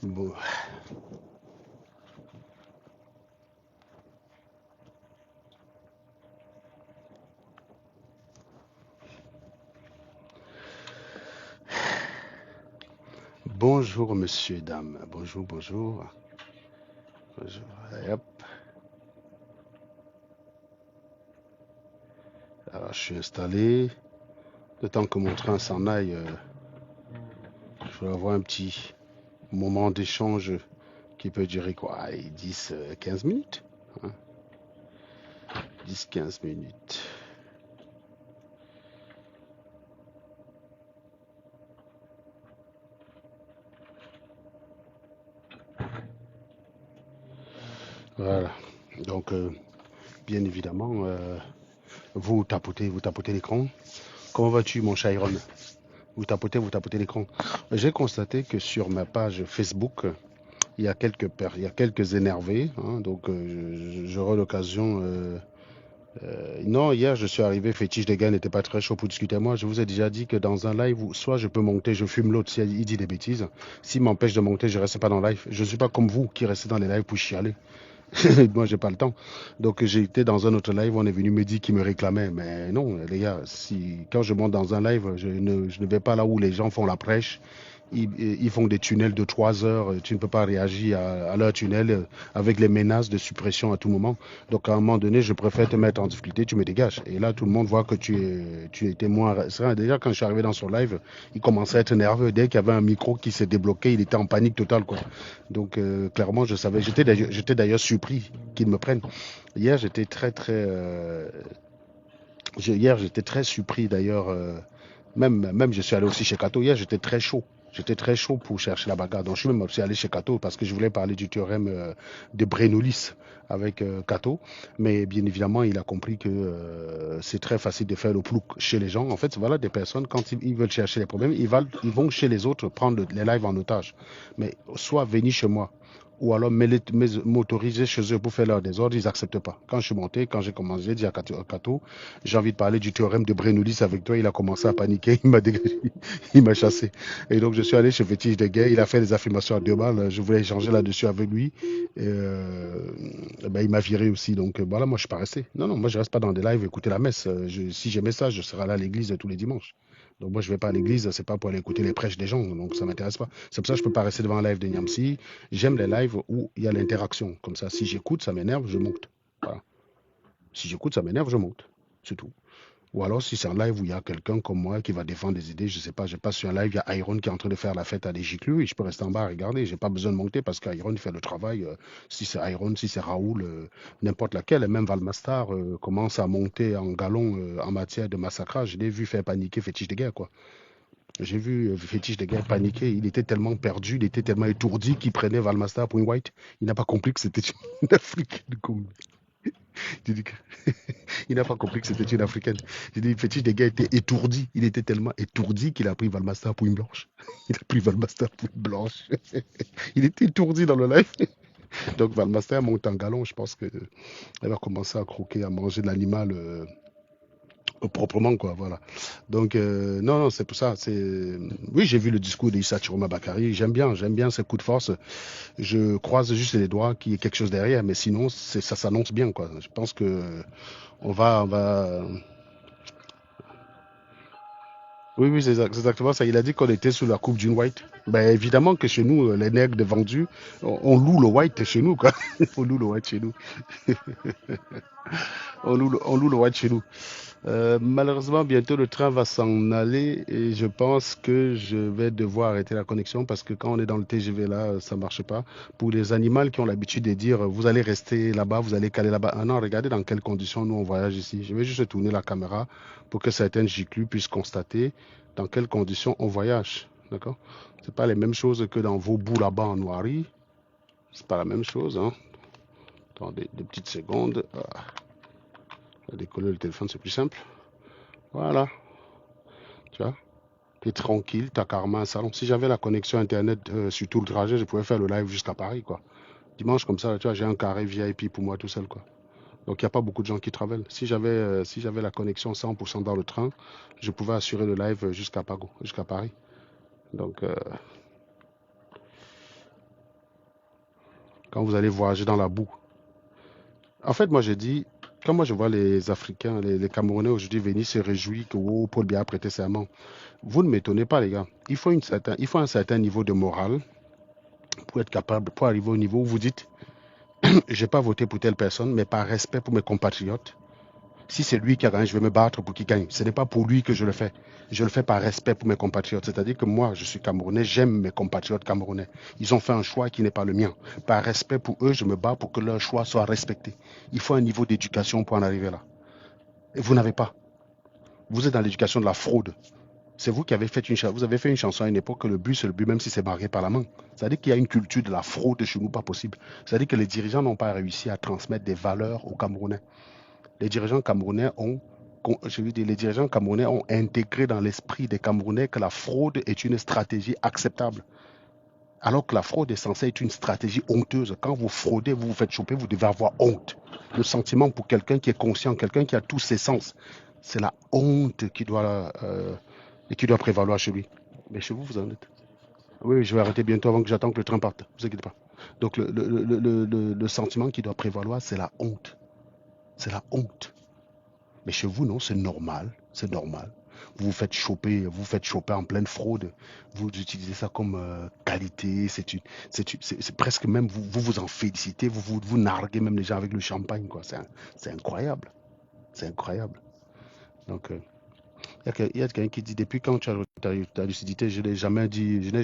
Bon- Bonjour, monsieur et dames. Bonjour, bonjour. Bonjour. Allez, hop. Alors, je suis installé. Le temps que mon train s'en aille, je vais avoir un petit moment d'échange qui peut durer quoi? 10, 15 minutes, hein? 10, 15 minutes. Voilà. Donc, bien évidemment, vous tapotez l'écran. Comment vas-tu, mon cher Iron? Vous tapotez l'écran. J'ai constaté que sur ma page Facebook, il y a quelques énervés, hein, donc j'aurai l'occasion. Non, hier je suis arrivé, Fétiche des gars n'était pas très chaud pour discuter avec moi. Je vous ai déjà dit que dans un live, soit je peux monter, je fume l'autre si il dit des bêtises. S'il m'empêche de monter, je reste pas dans le live. Je ne suis pas comme vous qui restez dans les lives pour chialer. Moi, j'ai pas le temps. Donc, j'ai été dans un autre live, on est venu me dire qu'il me réclamait. Mais non, les gars, quand je monte dans un live, je ne vais pas là où les gens font la prêche. Ils font des tunnels de 3 heures. Tu ne peux pas réagir à leur tunnel avec les menaces de suppression à tout moment. Donc, à un moment donné, je préfère te mettre en difficulté, tu me dégages. Et là, tout le monde voit que tu étais moins serein. Déjà, quand je suis arrivé dans son live, il commençait à être nerveux. Dès qu'il y avait un micro qui s'est débloqué, il était en panique totale, quoi. Donc, clairement, je savais. J'étais d'ailleurs surpris qu'ils me prennent. Hier, j'étais très, très. Hier, j'étais très surpris d'ailleurs. Même, je suis allé aussi chez Kato. Hier, j'étais très chaud. J'étais très chaud pour chercher la bagarre. Donc, je suis même aussi allé chez Kato parce que je voulais parler du théorème de Brenoulis avec Kato. Mais bien évidemment, il a compris que c'est très facile de faire le plouc chez les gens. En fait, voilà des personnes, quand ils veulent chercher les problèmes, ils vont chez les autres prendre les lives en otage. Mais soit venir chez moi, ou alors m'autoriser chez eux pour faire leur désordre, ils n'acceptent pas. Quand je suis monté, quand j'ai commencé, j'ai dit à Kato, j'ai envie de parler du théorème de Brenoulis avec toi. Il a commencé à paniquer, il m'a dégagé, il m'a chassé. Et donc, je suis allé chez Fétiche de Guerre. Il a fait des affirmations à 2 balles. Je voulais échanger là-dessus avec lui. Et ben, il m'a viré aussi. Donc, voilà, moi, je suis pas resté. Non, non, moi, je reste pas dans des lives écouter la messe. Si j'aimais ça, je serais là à l'église tous les dimanches. Donc, moi, je vais pas à l'église, c'est pas pour aller écouter les prêches des gens. Donc, ça m'intéresse pas. C'est pour ça que je peux pas rester devant un live de Niamsi. J'aime les lives où il y a l'interaction. Comme ça, si j'écoute, ça m'énerve, je monte. Voilà. Si j'écoute, ça m'énerve, je monte. C'est tout. Ou alors, si c'est un live où il y a quelqu'un comme moi qui va défendre des idées, je sais pas, je passe sur un live, il y a Iron qui est en train de faire la fête à des giclus et je peux rester en bas à regarder. J'ai pas besoin de monter parce qu'Iron fait le travail. Si c'est Iron, si c'est Raoul, n'importe laquelle, et même Valmastar commence à monter en galon en matière de massacrage. Je l'ai vu faire paniquer Fétiche de guerre, quoi. J'ai vu Fétiche de guerre paniquer. Il était tellement perdu, il était tellement étourdi qu'il prenait Valmastar pour une white. Il n'a pas compris que c'était une Africaine comme j'ai dit que- il n'a pas compris que c'était une Africaine. J'ai dit, Fétiche des gars était étourdi. Il était tellement étourdi qu'il a pris Valmaster pour une blanche. Il a pris Valmaster pour une blanche. Il était étourdi dans le live. Donc Valmaster monte en galon. Je pense qu'elle va commencer à croquer, à manger de l'animal proprement, quoi. Voilà. Donc, non, non, c'est pour ça. Oui, j'ai vu le discours d'Issa Chiroma Bakary. J'aime bien ses coups de force. Je croise juste les doigts qu'il y ait quelque chose derrière, mais sinon, ça s'annonce bien, quoi. Je pense que on va. Oui, oui, c'est exactement ça. Il a dit qu'on était sous la coupe d'une white. Ben, évidemment que chez nous, les nègres de vendus, on loue le white chez nous, quoi. On loue le white chez nous. On loue le white chez nous. Malheureusement, bientôt le train va s'en aller et je pense que je vais devoir arrêter la connexion parce que quand on est dans le TGV là, ça marche pas. Pour les animaux qui ont l'habitude de dire vous allez rester là-bas, vous allez caler là-bas. Ah non, regardez dans quelles conditions nous on voyage ici. Je vais juste tourner la caméra pour que certaines giclus puissent constater dans quelles conditions on voyage. D'accord? C'est pas les mêmes choses que dans vos bouts là-bas en Noirie. C'est pas la même chose, hein. Attendez 2 petites secondes. Décoller le téléphone, c'est plus simple. Voilà. Tu vois? T'es tranquille, t'as carrément un salon. Si j'avais la connexion internet sur tout le trajet, je pouvais faire le live jusqu'à Paris, quoi. Dimanche, comme ça, tu vois, j'ai un carré VIP pour moi tout seul, quoi. Donc, il n'y a pas beaucoup de gens qui travaillent. Si j'avais la connexion 100% dans le train, je pouvais assurer le live jusqu'à Paris. Donc, quand vous allez voyager dans la boue. En fait, moi, je dis, quand moi je vois les Africains, les Camerounais aujourd'hui venir se réjouir que oh, Paul Biya a prêté serment, vous ne m'étonnez pas, les gars. Il faut un certain niveau de morale pour être capable, pour arriver au niveau où vous dites, je n'ai pas voté pour telle personne, mais par respect pour mes compatriotes, si c'est lui qui a gagné, je vais me battre pour qu'il gagne. Ce n'est pas pour lui que je le fais. Je le fais par respect pour mes compatriotes. C'est-à-dire que moi, je suis Camerounais, j'aime mes compatriotes camerounais. Ils ont fait un choix qui n'est pas le mien. Par respect pour eux, je me bats pour que leur choix soit respecté. Il faut un niveau d'éducation pour en arriver là. Et vous n'avez pas. Vous êtes dans l'éducation de la fraude. C'est vous qui avez fait vous avez fait une chanson à une époque que le but, c'est le but, même si c'est barré par la main. C'est-à-dire qu'il y a une culture de la fraude chez nous, pas possible. C'est-à-dire que les dirigeants n'ont pas réussi à transmettre des valeurs aux Camerounais. Les dirigeants camerounais ont, je veux dire, les dirigeants camerounais ont intégré dans l'esprit des Camerounais que la fraude est une stratégie acceptable. Alors que la fraude est censée être une stratégie honteuse. Quand vous fraudez, vous vous faites choper, vous devez avoir honte. Le sentiment pour quelqu'un qui est conscient, quelqu'un qui a tous ses sens, c'est la honte qui doit prévaloir chez lui. Mais chez vous, vous en êtes. Oui, je vais arrêter bientôt avant que j'attende que le train parte. Ne vous inquiétez pas. Donc le sentiment qui doit prévaloir, c'est la honte. C'est la honte. Mais chez vous, non, c'est normal. C'est normal. Vous vous faites choper en pleine fraude. Vous utilisez ça comme qualité. C'est presque même, vous en félicitez. Vous narguez même les gens avec le champagne, quoi. C'est incroyable. C'est incroyable. Donc, il y a quelqu'un qui dit, depuis quand tu as ta lucidité, je n'ai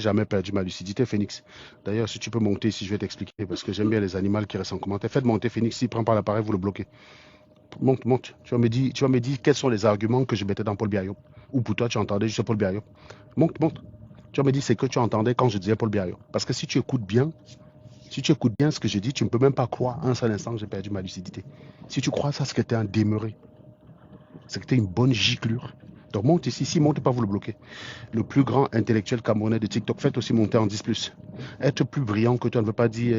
jamais perdu ma lucidité, Phoenix. D'ailleurs, si tu peux monter ici, je vais t'expliquer, parce que j'aime bien les animaux qui restent en commentaire. Faites monter Phoenix, s'il ne prend pas l'appareil, vous le bloquez. Monte, monte. Tu vas me dire quels sont les arguments que je mettais dans Paul Biya. Ou pour toi, tu entendais juste Paul Biya. Monte, monte. Tu vas me dire ce que tu entendais quand je disais Paul Biya. Parce que si tu écoutes bien ce que je dis, tu ne peux même pas croire un seul instant que j'ai perdu ma lucidité. Si tu crois ça, c'est que tu es un demeuré. C'est que tu es une bonne giclure. Donc monte ici, si monte pas, vous le bloquez. Le plus grand intellectuel camerounais de TikTok, faites aussi monter en 10+. Être plus brillant que toi ne veut pas dire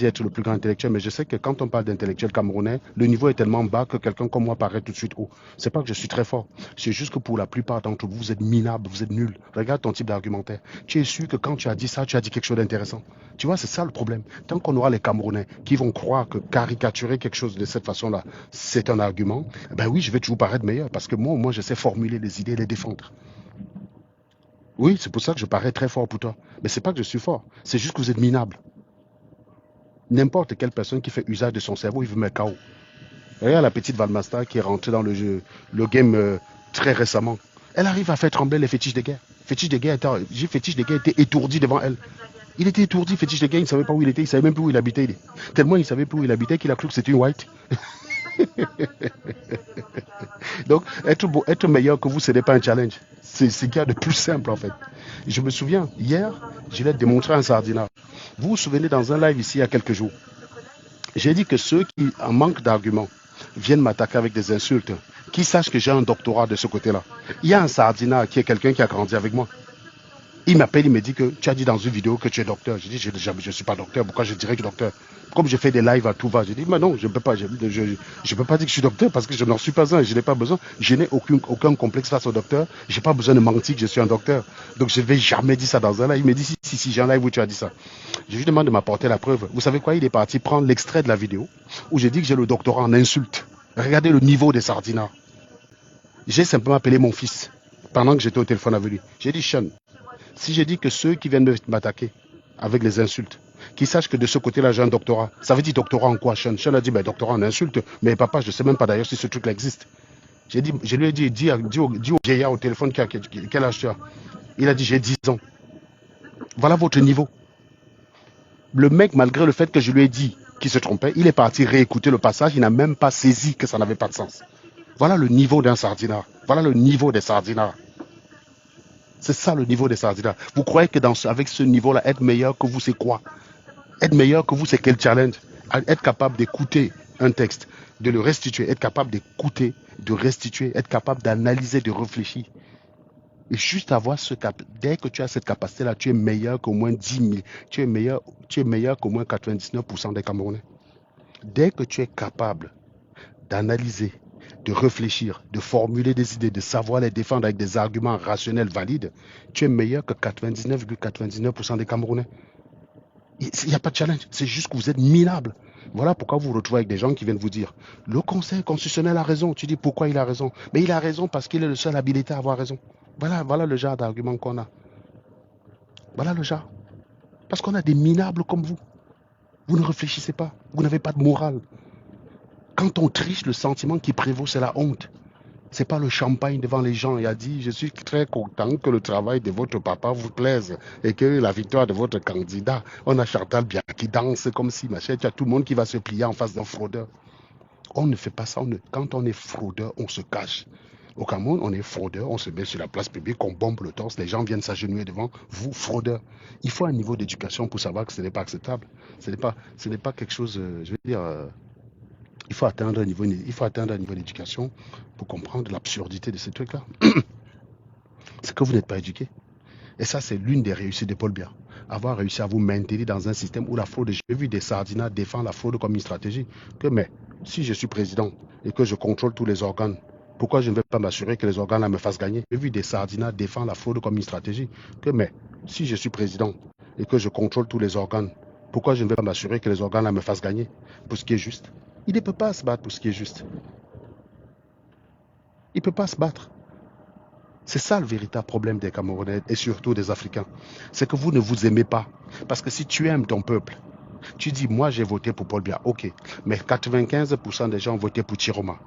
être le plus grand intellectuel, mais je sais que quand on parle d'intellectuel camerounais, le niveau est tellement bas que quelqu'un comme moi paraît tout de suite haut. C'est pas que je suis très fort, c'est juste que pour la plupart d'entre vous, vous êtes minables, vous êtes nuls. Regarde ton type d'argumentaire. Tu es sûr que quand tu as dit ça, tu as dit quelque chose d'intéressant. Tu vois, c'est ça le problème. Tant qu'on aura les Camerounais qui vont croire que caricaturer quelque chose de cette façon-là, c'est un argument, ben oui, je vais toujours paraître meilleur parce que moi, je sais formuler les idées et les défendre. Oui, c'est pour ça que je parais très fort pour toi. Mais c'est pas que je suis fort, c'est juste que vous êtes minable. N'importe quelle personne qui fait usage de son cerveau, il veut mettre KO. Regarde la petite Valmasta qui est rentrée dans le game très récemment. Elle arrive à faire trembler les fétiches de guerre. Fétiche de guerre était étourdi devant elle. Il était étourdi, fétiche de guerre, il ne savait pas où il était, il ne savait même plus où il habitait. Tellement il ne savait plus où il habitait qu'il a cru que c'était une white. Donc, être meilleur que vous, ce n'est pas un challenge. C'est ce qu'il y a de plus simple, en fait. Je me souviens, hier, je l'ai démontré un sardinat. Vous vous souvenez, dans un live ici, il y a quelques jours, j'ai dit que ceux qui, en manque d'arguments, viennent m'attaquer avec des insultes, qu'ils sachent que j'ai un doctorat de ce côté-là. Il y a un sardinat qui est quelqu'un qui a grandi avec moi. Il m'appelle, il me dit que tu as dit dans une vidéo que tu es docteur. Je dis, je ne suis pas docteur, pourquoi je dirais que je suis docteur? Comme je fais des lives à tout va, je dis, mais non, je ne peux pas, je peux pas dire que je suis docteur parce que je n'en suis pas un, je n'ai pas besoin. Je n'ai aucun complexe face au docteur, je n'ai pas besoin de mentir que je suis un docteur. Donc je ne vais jamais dire ça dans un live. Il me dit, si, j'ai un live où tu as dit ça. Je lui demande de m'apporter la preuve. Vous savez quoi, il est parti prendre l'extrait de la vidéo où j'ai dit que j'ai le doctorat en insulte. Regardez le niveau des sardinats. J'ai simplement appelé mon fils pendant que j'étais au téléphone avec lui. J'ai dit, Sean, si j'ai dit que ceux qui viennent m'attaquer avec les insultes, qu'ils sachent que de ce côté-là, j'ai un doctorat. Ça veut dire doctorat en quoi, Sean? Sean a dit, ben, doctorat en insulte. Mais papa, je ne sais même pas d'ailleurs si ce truc-là existe. Je lui ai dit, dis au vieillard au téléphone quel âge tu as. Il a dit, j'ai 10 ans. Voilà votre niveau. Le mec, malgré le fait que je lui ai dit qu'il se trompait, il est parti réécouter le passage. Il n'a même pas saisi que ça n'avait pas de sens. Voilà le niveau d'un sardinat. Voilà le niveau des sardinats. C'est ça le niveau des sardinats. Vous croyez que avec ce niveau-là, être meilleur que vous, c'est quoi? Être meilleur que vous, c'est quel challenge? Être capable d'écouter un texte, de le restituer, être capable d'écouter, de restituer, être capable d'analyser, de réfléchir. Et juste avoir dès que tu as cette capacité-là, tu es meilleur qu'au moins 10 000. Tu es meilleur qu'au moins 99% des Camerounais. Dès que tu es capable d'analyser, de réfléchir, de formuler des idées, de savoir les défendre avec des arguments rationnels valides, tu es meilleur que 99,99% des Camerounais. Il n'y a pas de challenge. C'est juste que vous êtes minable. Voilà pourquoi vous vous retrouvez avec des gens qui viennent vous dire le Conseil constitutionnel a raison. Tu dis pourquoi il a raison? Mais il a raison parce qu'il est le seul habilité à avoir raison. Voilà le genre d'argument qu'on a. Voilà le genre. Parce qu'on a des minables comme vous. Vous ne réfléchissez pas. Vous n'avez pas de morale. Quand on triche, le sentiment qui prévaut, c'est la honte. C'est pas le champagne devant les gens. Il a dit, je suis très content que le travail de votre papa vous plaise et que la victoire de votre candidat. On a Chantal bien qui danse comme si, machin. Tu as tout le monde qui va se plier en face d'un fraudeur. On ne fait pas ça. Quand on est fraudeur, on se cache. Au Cameroun, on est fraudeur, on se met sur la place publique, on bombe le torse, les gens viennent s'agenouiller devant vous, fraudeur. Il faut un niveau d'éducation pour savoir que ce n'est pas acceptable. Ce n'est pas quelque chose, je veux dire, il faut atteindre un niveau d'éducation pour comprendre l'absurdité de ces trucs-là. C'est que vous n'êtes pas éduqué. Et ça, c'est l'une des réussites de Paul Biya. Avoir réussi à vous maintenir dans un système où la fraude, j'ai vu des sardinats défendre la fraude comme une stratégie. Mais si je suis président et que je contrôle tous les organes, pourquoi je ne vais pas m'assurer que les organes là me fassent gagner? J'ai vu des sardinats défendre la fraude comme une stratégie. Mais si je suis président et que je contrôle tous les organes, pourquoi je ne vais pas m'assurer que les organes là me fassent gagner pour ce qui est juste? Il ne peut pas se battre pour ce qui est juste. Il ne peut pas se battre. C'est ça le véritable problème des Camerounais et surtout des Africains. C'est que vous ne vous aimez pas. Parce que si tu aimes ton peuple, tu dis, moi j'ai voté pour Paul Biya, ok. Mais 95% des gens ont voté pour Chiroma.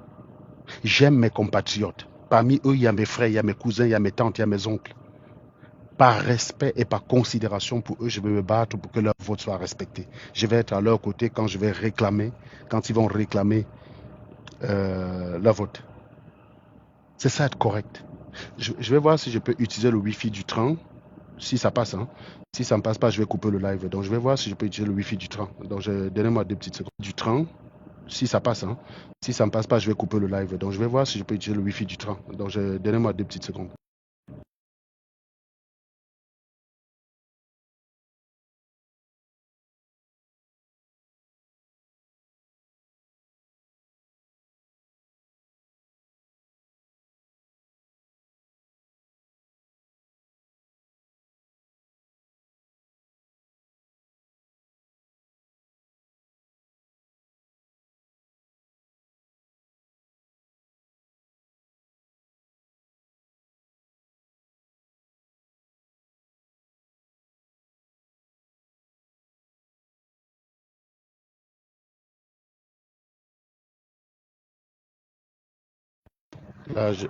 J'aime mes compatriotes. Parmi eux, il y a mes frères, il y a mes cousins, il y a mes tantes, il y a mes oncles. Par respect et par considération pour eux, je vais me battre pour que leur vote soit respecté. Je vais être à leur côté quand je vais réclamer, quand ils vont réclamer leur vote. C'est ça être correct. Je vais voir si je peux utiliser le Wi-Fi du train, si ça passe. Hein. Si ça ne passe pas, je vais couper le live. Donc, je vais voir si je peux utiliser le Wi-Fi du train. Donc, donnez-moi 2 petites secondes. Du train, si ça passe. Hein. Si ça ne passe pas, je vais couper le live. Donc, je vais voir si je peux utiliser le Wi-Fi du train. Donc, donnez-moi 2 petites secondes.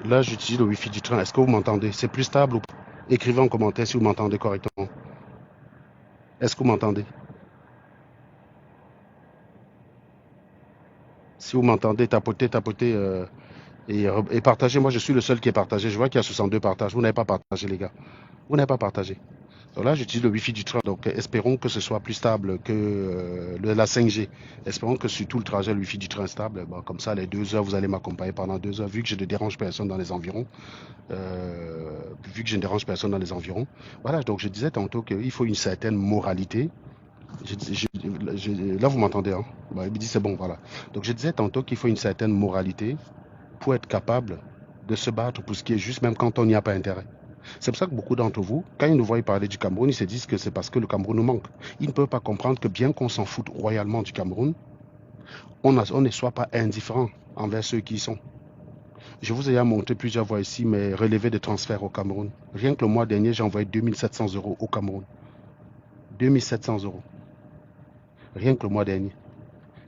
Là, j'utilise le Wi-Fi du train. Est-ce que vous m'entendez? C'est plus stable ou pas? Écrivez en commentaire si vous m'entendez correctement. Est-ce que vous m'entendez? Si vous m'entendez, tapotez et partagez. Moi, je suis le seul qui est partagé. Je vois qu'il y a 62 partages. Vous n'avez pas partagé, les gars. Vous n'avez pas partagé. Donc là, j'utilise le Wi-Fi du train. Donc, espérons que ce soit plus stable que la 5G. Espérons que sur tout le trajet, le Wi-Fi du train est stable. Bon, comme ça, les 2 heures, vous allez m'accompagner pendant 2 heures, vu que je ne dérange personne dans les environs. Vu que je ne dérange personne dans les environs. Voilà, donc je disais tantôt qu'il faut une certaine moralité. Là, vous m'entendez, hein? Bah, il me dit c'est bon, voilà. Donc, je disais tantôt qu'il faut une certaine moralité pour être capable de se battre pour ce qui est juste, même quand on n'y a pas intérêt. C'est pour ça que beaucoup d'entre vous, quand ils nous voient parler du Cameroun, ils se disent que c'est parce que le Cameroun nous manque. Ils ne peuvent pas comprendre que bien qu'on s'en foute royalement du Cameroun, on ne soit pas indifférent envers ceux qui y sont. Je vous ai montré plusieurs fois ici mes relevés de transfert au Cameroun. Rien que le mois dernier, j'ai envoyé 2700 euros au Cameroun. 2700 euros. Rien que le mois dernier.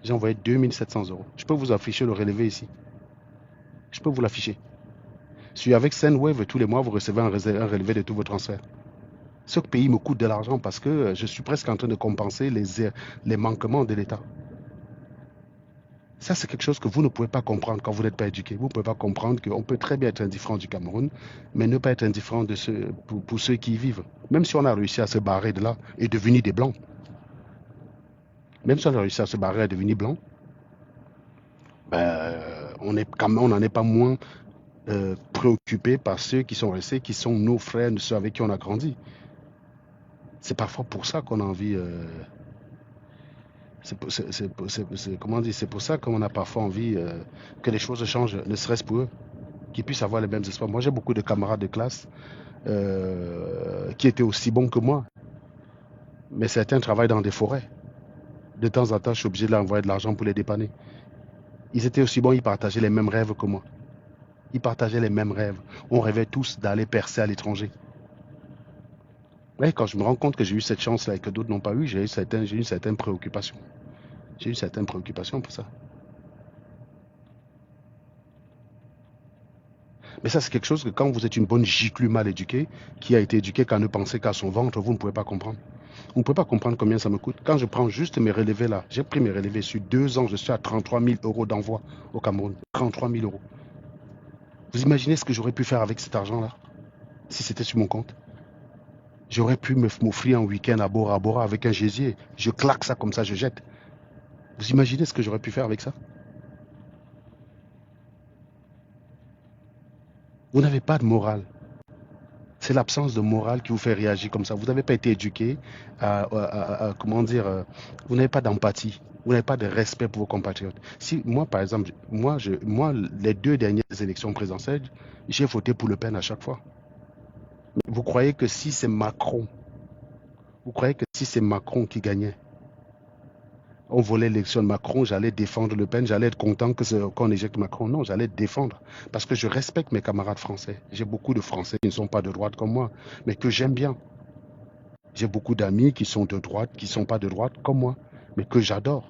J'ai envoyé 2700 euros. Je peux vous afficher le relevé ici. Je peux vous l'afficher. Si avec Sendwave, tous les mois, vous recevez un relevé de tous vos transferts. Ce pays me coûte de l'argent parce que je suis presque en train de compenser les manquements de l'État. Ça, c'est quelque chose que vous ne pouvez pas comprendre quand vous n'êtes pas éduqué. Vous ne pouvez pas comprendre qu'on peut très bien être indifférent du Cameroun, mais ne pas être indifférent pour ceux qui y vivent. Même si on a réussi à se barrer de là et devenir des Blancs, même si on a réussi à se barrer et devenir Blancs, ben, on n'en est pas moins préoccupé par ceux qui sont restés, qui sont nos frères, ceux avec qui on a grandi. C'est parfois pour ça qu'on a envie... comment dire, c'est pour ça qu'on a parfois envie que les choses changent, ne serait-ce pour eux, qu'ils puissent avoir les mêmes espoirs. Moi, j'ai beaucoup de camarades de classe qui étaient aussi bons que moi, Mais certains travaillent dans des forêts. De temps en temps, je suis obligé de leur envoyer de l'argent pour les dépanner. Ils étaient aussi bons, ils partageaient les mêmes rêves que moi. Ils partageaient les mêmes rêves. On rêvait tous d'aller percer à l'étranger. Ouais, quand je me rends compte que j'ai eu cette chance-là et que d'autres n'ont pas eu, j'ai eu une certaine préoccupation. J'ai une certaine préoccupation pour ça. Mais ça, c'est quelque chose que quand vous êtes une bonne giclue mal éduquée, qui a été éduquée qu'à ne penser qu'à son ventre, vous ne pouvez pas comprendre. Vous ne pouvez pas comprendre combien ça me coûte. Quand je prends juste mes relevés là, j'ai pris mes relevés sur 2 ans, je suis à 33 000 euros d'envoi au Cameroun. 33 000 euros. Vous imaginez ce que j'aurais pu faire avec cet argent-là, si c'était sur mon compte? J'aurais pu m'offrir un week-end à Bora Bora avec un gésier. Je claque ça comme ça, je jette. Vous imaginez ce que j'aurais pu faire avec ça? Vous n'avez pas de morale. C'est l'absence de morale qui vous fait réagir comme ça. Vous n'avez pas été éduqué comment dire, vous n'avez pas d'empathie. Vous n'avez pas de respect pour vos compatriotes. Si moi, par exemple, moi, les 2 dernières élections présidentielles, j'ai voté pour Le Pen à chaque fois. Vous croyez que si c'est Macron, vous croyez que si c'est Macron qui gagnait, on volait l'élection de Macron, j'allais défendre Le Pen, j'allais être content qu'on éjecte Macron. Non, j'allais défendre. Parce que je respecte mes camarades français. J'ai beaucoup de Français qui ne sont pas de droite comme moi, mais que j'aime bien. J'ai beaucoup d'amis qui sont de droite, qui ne sont pas de droite comme moi, mais que j'adore.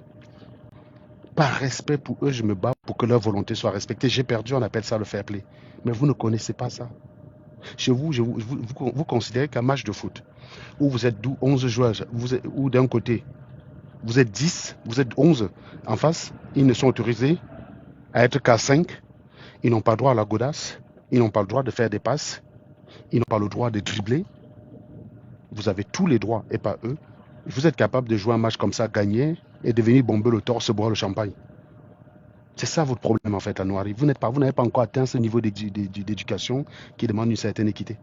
Par respect pour eux, je me bats pour que leur volonté soit respectée. J'ai perdu, on appelle ça le fair play. Mais vous ne connaissez pas ça. Chez vous, vous considérez qu'un match de foot, où vous êtes 11 joueurs, ou d'un côté, vous êtes 10, vous êtes 11 en face, ils ne sont autorisés à être qu'à 5, ils n'ont pas droit à la godasse, ils n'ont pas le droit de faire des passes, ils n'ont pas le droit de dribbler. Vous avez tous les droits et pas eux. Vous êtes capable de jouer un match comme ça, gagner et de venir bomber le torse, boire le champagne. C'est ça votre problème en fait à Noiri. Vous n'avez pas encore atteint ce niveau d'éducation qui demande une certaine équité.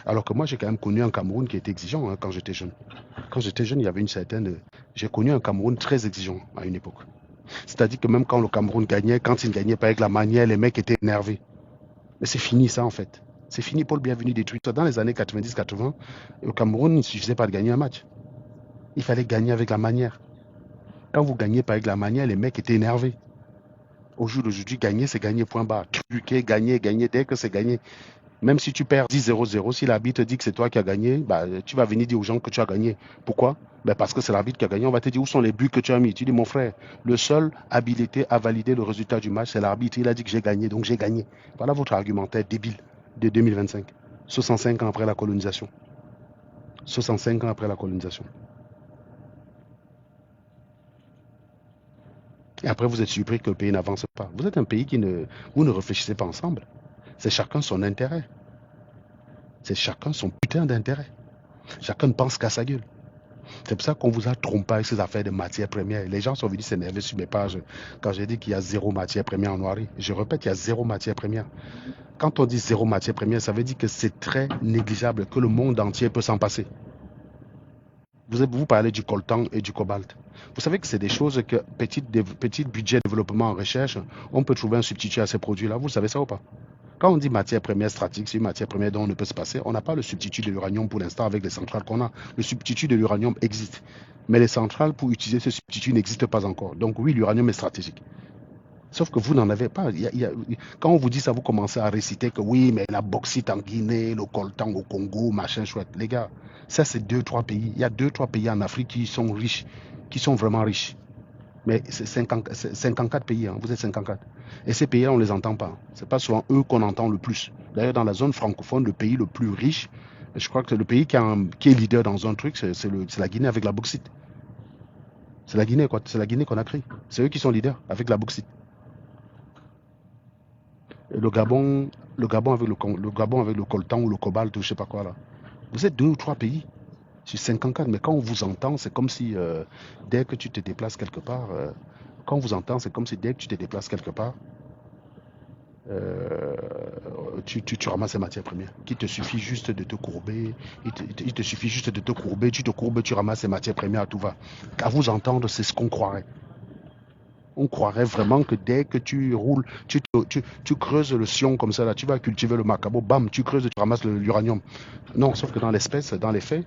Alors que moi, j'ai quand même connu un Cameroun qui était exigeant quand j'étais jeune. Quand j'étais jeune, il y avait une certaine... J'ai connu un Cameroun très exigeant à une époque. C'est-à-dire que même quand le Cameroun gagnait, quand il ne gagnait pas avec la manière, les mecs étaient énervés. Mais c'est fini ça en fait. C'est fini pour le bienvenu détruit. Dans les années 90-80, au Cameroun, il ne suffisait pas de gagner un match. Il fallait gagner avec la manière. Quand vous gagnez pas avec la manière, les mecs étaient énervés. Au jour d'aujourd'hui, gagner, c'est gagner point barre. Truquer, gagner, dès que c'est gagné. Même si tu perds 10-0-0, si l'arbitre te dit que c'est toi qui as gagné, bah, tu vas venir dire aux gens que tu as gagné. Pourquoi? Ben parce que c'est l'arbitre qui a gagné. On va te dire où sont les buts que tu as mis. Tu dis, mon frère, le seul habilité à valider le résultat du match, c'est l'arbitre. Il a dit que j'ai gagné, donc j'ai gagné. Voilà votre argumentaire débile de 2025. 65 ans après la colonisation. 65 ans après la colonisation. Et après, vous êtes surpris que le pays n'avance pas. Vous êtes un pays vous ne réfléchissez pas ensemble. C'est chacun son intérêt. C'est chacun son putain d'intérêt. Chacun ne pense qu'à sa gueule. C'est pour ça qu'on vous a trompé avec ces affaires de matières premières. Les gens sont venus s'énerver sur mes pages quand j'ai dit qu'il y a 0 matière première en Noiri. Je répète, il y a 0 matière première. Quand on dit 0 matière première, ça veut dire que c'est très négligeable, que le monde entier peut s'en passer. Vous parlez du coltan et du cobalt. Vous savez que c'est des choses que, petit budget de développement en recherche, on peut trouver un substitut à ces produits-là. Vous savez ça ou pas? Quand on dit matière première stratégique, c'est une matière première dont on ne peut se passer. On n'a pas le substitut de l'uranium pour l'instant avec les centrales qu'on a. Le substitut de l'uranium existe. Mais les centrales pour utiliser ce substitut n'existent pas encore. Donc oui, l'uranium est stratégique. Sauf que vous n'en avez pas. Quand on vous dit ça, vous commencez à réciter que oui, mais la bauxite en Guinée, le coltan au Congo, machin chouette. Les gars, ça c'est 2-3 pays. Il y a 2-3 pays en Afrique qui sont riches, qui sont vraiment riches. Mais c'est 54 pays, hein. Vous êtes 54. Et ces pays-là, on ne les entend pas. Ce n'est pas souvent eux qu'on entend le plus. D'ailleurs, dans la zone francophone, le pays le plus riche, je crois que c'est le pays qui est leader dans un truc, c'est la Guinée avec la bauxite. C'est la Guinée, quoi. C'est la Guinée qu'on a créée. C'est eux qui sont leaders avec la bauxite. Et le Gabon avec le coltan ou le cobalt ou je sais pas quoi là. Vous êtes 2 ou 3 pays sur 54, mais quand on vous entend, c'est comme si dès que tu te déplaces quelque part, quand on vous entend, c'est comme si dès que tu te déplaces quelque part, tu ramasses les matières premières. Qu'il te suffit juste de te courber, il te suffit juste de te courber, tu te courbes, tu ramasses les matières premières, tout va. À vous entendre, c'est ce qu'on croirait. On croirait vraiment que dès que tu roules, tu creuses le sion comme ça, là, tu vas cultiver le macabo, bam, tu creuses et tu ramasses l'uranium. Non, sauf que dans l'espèce, dans les faits,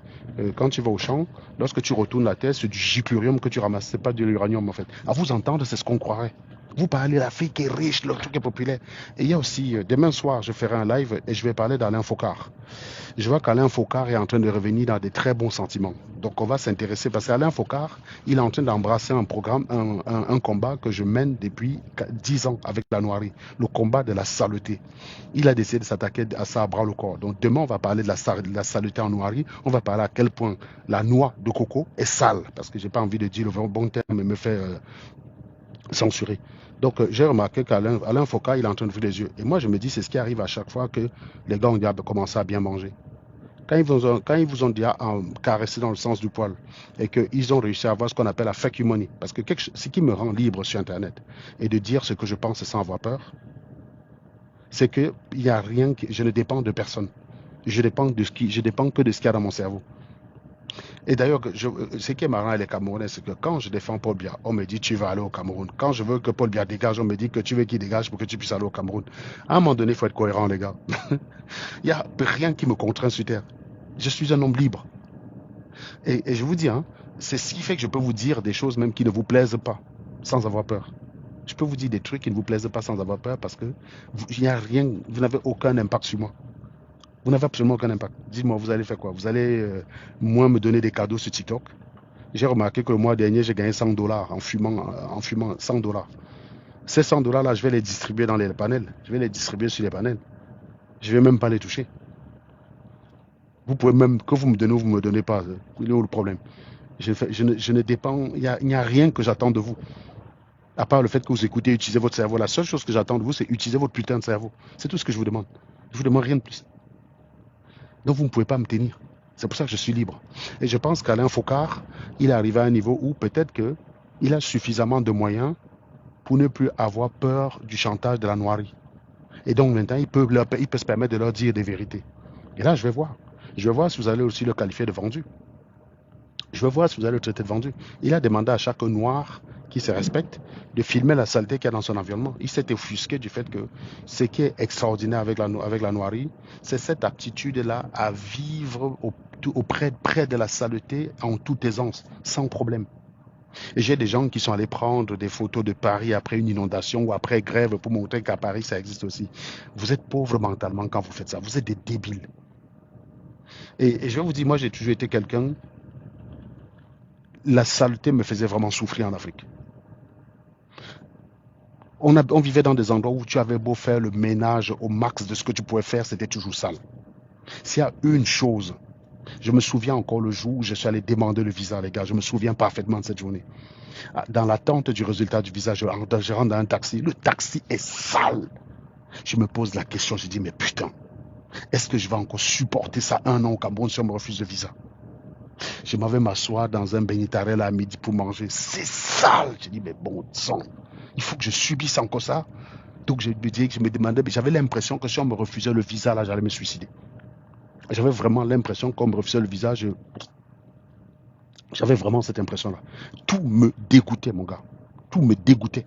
quand tu vas au champ, lorsque tu retournes la terre, c'est du gyplurium que tu ramasses, c'est pas de l'uranium en fait. À vous entendre, c'est ce qu'on croirait. Vous parlez l'Afrique est riche, le truc est populaire. Et il y a aussi, demain soir, je ferai un live et je vais parler d'Alain Focard. Je vois qu'Alain Focard est en train de revenir dans des très bons sentiments. Donc on va s'intéresser parce qu'Alain Focard, il est en train d'embrasser un programme, un combat que je mène depuis 10 ans avec la Noirie, le combat de la saleté. Il a décidé de s'attaquer à ça à bras le corps. Donc demain, on va parler de la saleté en Noirie. On va parler à quel point la noix de coco est sale, parce que j'ai pas envie de dire le bon terme et me faire censurer. Donc j'ai remarqué qu'Alain Focard, il est en train de ouvrir les yeux. Et moi, je me dis, c'est ce qui arrive à chaque fois que les gars ont commencé à bien manger. Quand ils vous ont déjà caressé dans le sens du poil et qu'ils ont réussi à avoir ce qu'on appelle la fake money, parce que ce qui me rend libre sur Internet et de dire ce que je pense sans avoir peur, c'est que il y a rien, je ne dépends de personne. Je dépends que de ce qu'il y a dans mon cerveau. Et d'ailleurs, ce qui est marrant avec les Camerounais, c'est que quand je défends Paul Biya, on me dit tu vas aller au Cameroun. Quand je veux que Paul Biya dégage, on me dit que tu veux qu'il dégage pour que tu puisses aller au Cameroun. À un moment donné, il faut être cohérent, les gars. Il n'y a rien qui me contraint sur terre. Je suis un homme libre. Et je vous dis, hein, c'est ce qui fait que je peux vous dire des choses même qui ne vous plaisent pas, sans avoir peur. Je peux vous dire des trucs qui ne vous plaisent pas sans avoir peur parce que il n'y a rien, vous n'avez aucun impact sur moi. Vous n'avez absolument aucun impact. Dites-moi, vous allez faire quoi? Vous allez, moi, me donner des cadeaux sur TikTok. J'ai remarqué que le mois dernier, j'ai gagné $100 en fumant $100. Ces $100-là, je vais les distribuer dans les panels. Je vais les distribuer sur les panels. Je ne vais même pas les toucher. Vous pouvez même, que vous me donnez ou vous ne me donnez pas. Il est où le problème? Je ne dépends, il n'y a rien que j'attends de vous. À part le fait que vous écoutez et utilisez votre cerveau. La seule chose que j'attends de vous, c'est utiliser votre putain de cerveau. C'est tout ce que je vous demande. Je vous demande rien de plus. Donc vous ne pouvez pas me tenir. C'est pour ça que je suis libre. Et je pense qu'Alain Focard, il est arrivé à un niveau où peut-être qu'il a suffisamment de moyens pour ne plus avoir peur du chantage de la Noirie. Et donc maintenant, il peut se permettre de leur dire des vérités. Et là, je vais voir. Je vais voir si vous allez aussi le qualifier de vendu. Je vais voir si vous allez le traiter de vendu. Il a demandé à chaque noir qui se respecte de filmer la saleté qu'il y a dans son environnement. Il s'est offusqué du fait que ce qui est extraordinaire avec la Noirie, c'est cette aptitude-là à vivre près de la saleté en toute aisance, sans problème. Et j'ai des gens qui sont allés prendre des photos de Paris après une inondation ou après grève pour montrer qu'à Paris, ça existe aussi. Vous êtes pauvres mentalement quand vous faites ça. Vous êtes des débiles. Et je vais vous dire, moi, j'ai toujours été quelqu'un... La saleté me faisait vraiment souffrir en Afrique. On vivait dans des endroits où tu avais beau faire le ménage au max de ce que tu pouvais faire, c'était toujours sale. S'il y a une chose, je me souviens encore le jour où je suis allé demander le visa, les gars, je me souviens parfaitement de cette journée. Dans l'attente du résultat du visa, je rentre dans un taxi, le taxi est sale. Je me pose la question, je dis, mais putain, est-ce que je vais encore supporter ça 1 an au Cameroun si on me refuse le visa? Je m'en vais m'asseoir dans un bénitarel à midi pour manger. C'est sale. Je dis, mais bon sang, il faut que je subisse encore ça. Donc je me demandais, j'avais l'impression que si on me refusait le visa, là, j'allais me suicider. J'avais vraiment l'impression qu'on me refusait le visa. J'avais vraiment cette impression-là. Tout me dégoûtait, mon gars. Tout me dégoûtait.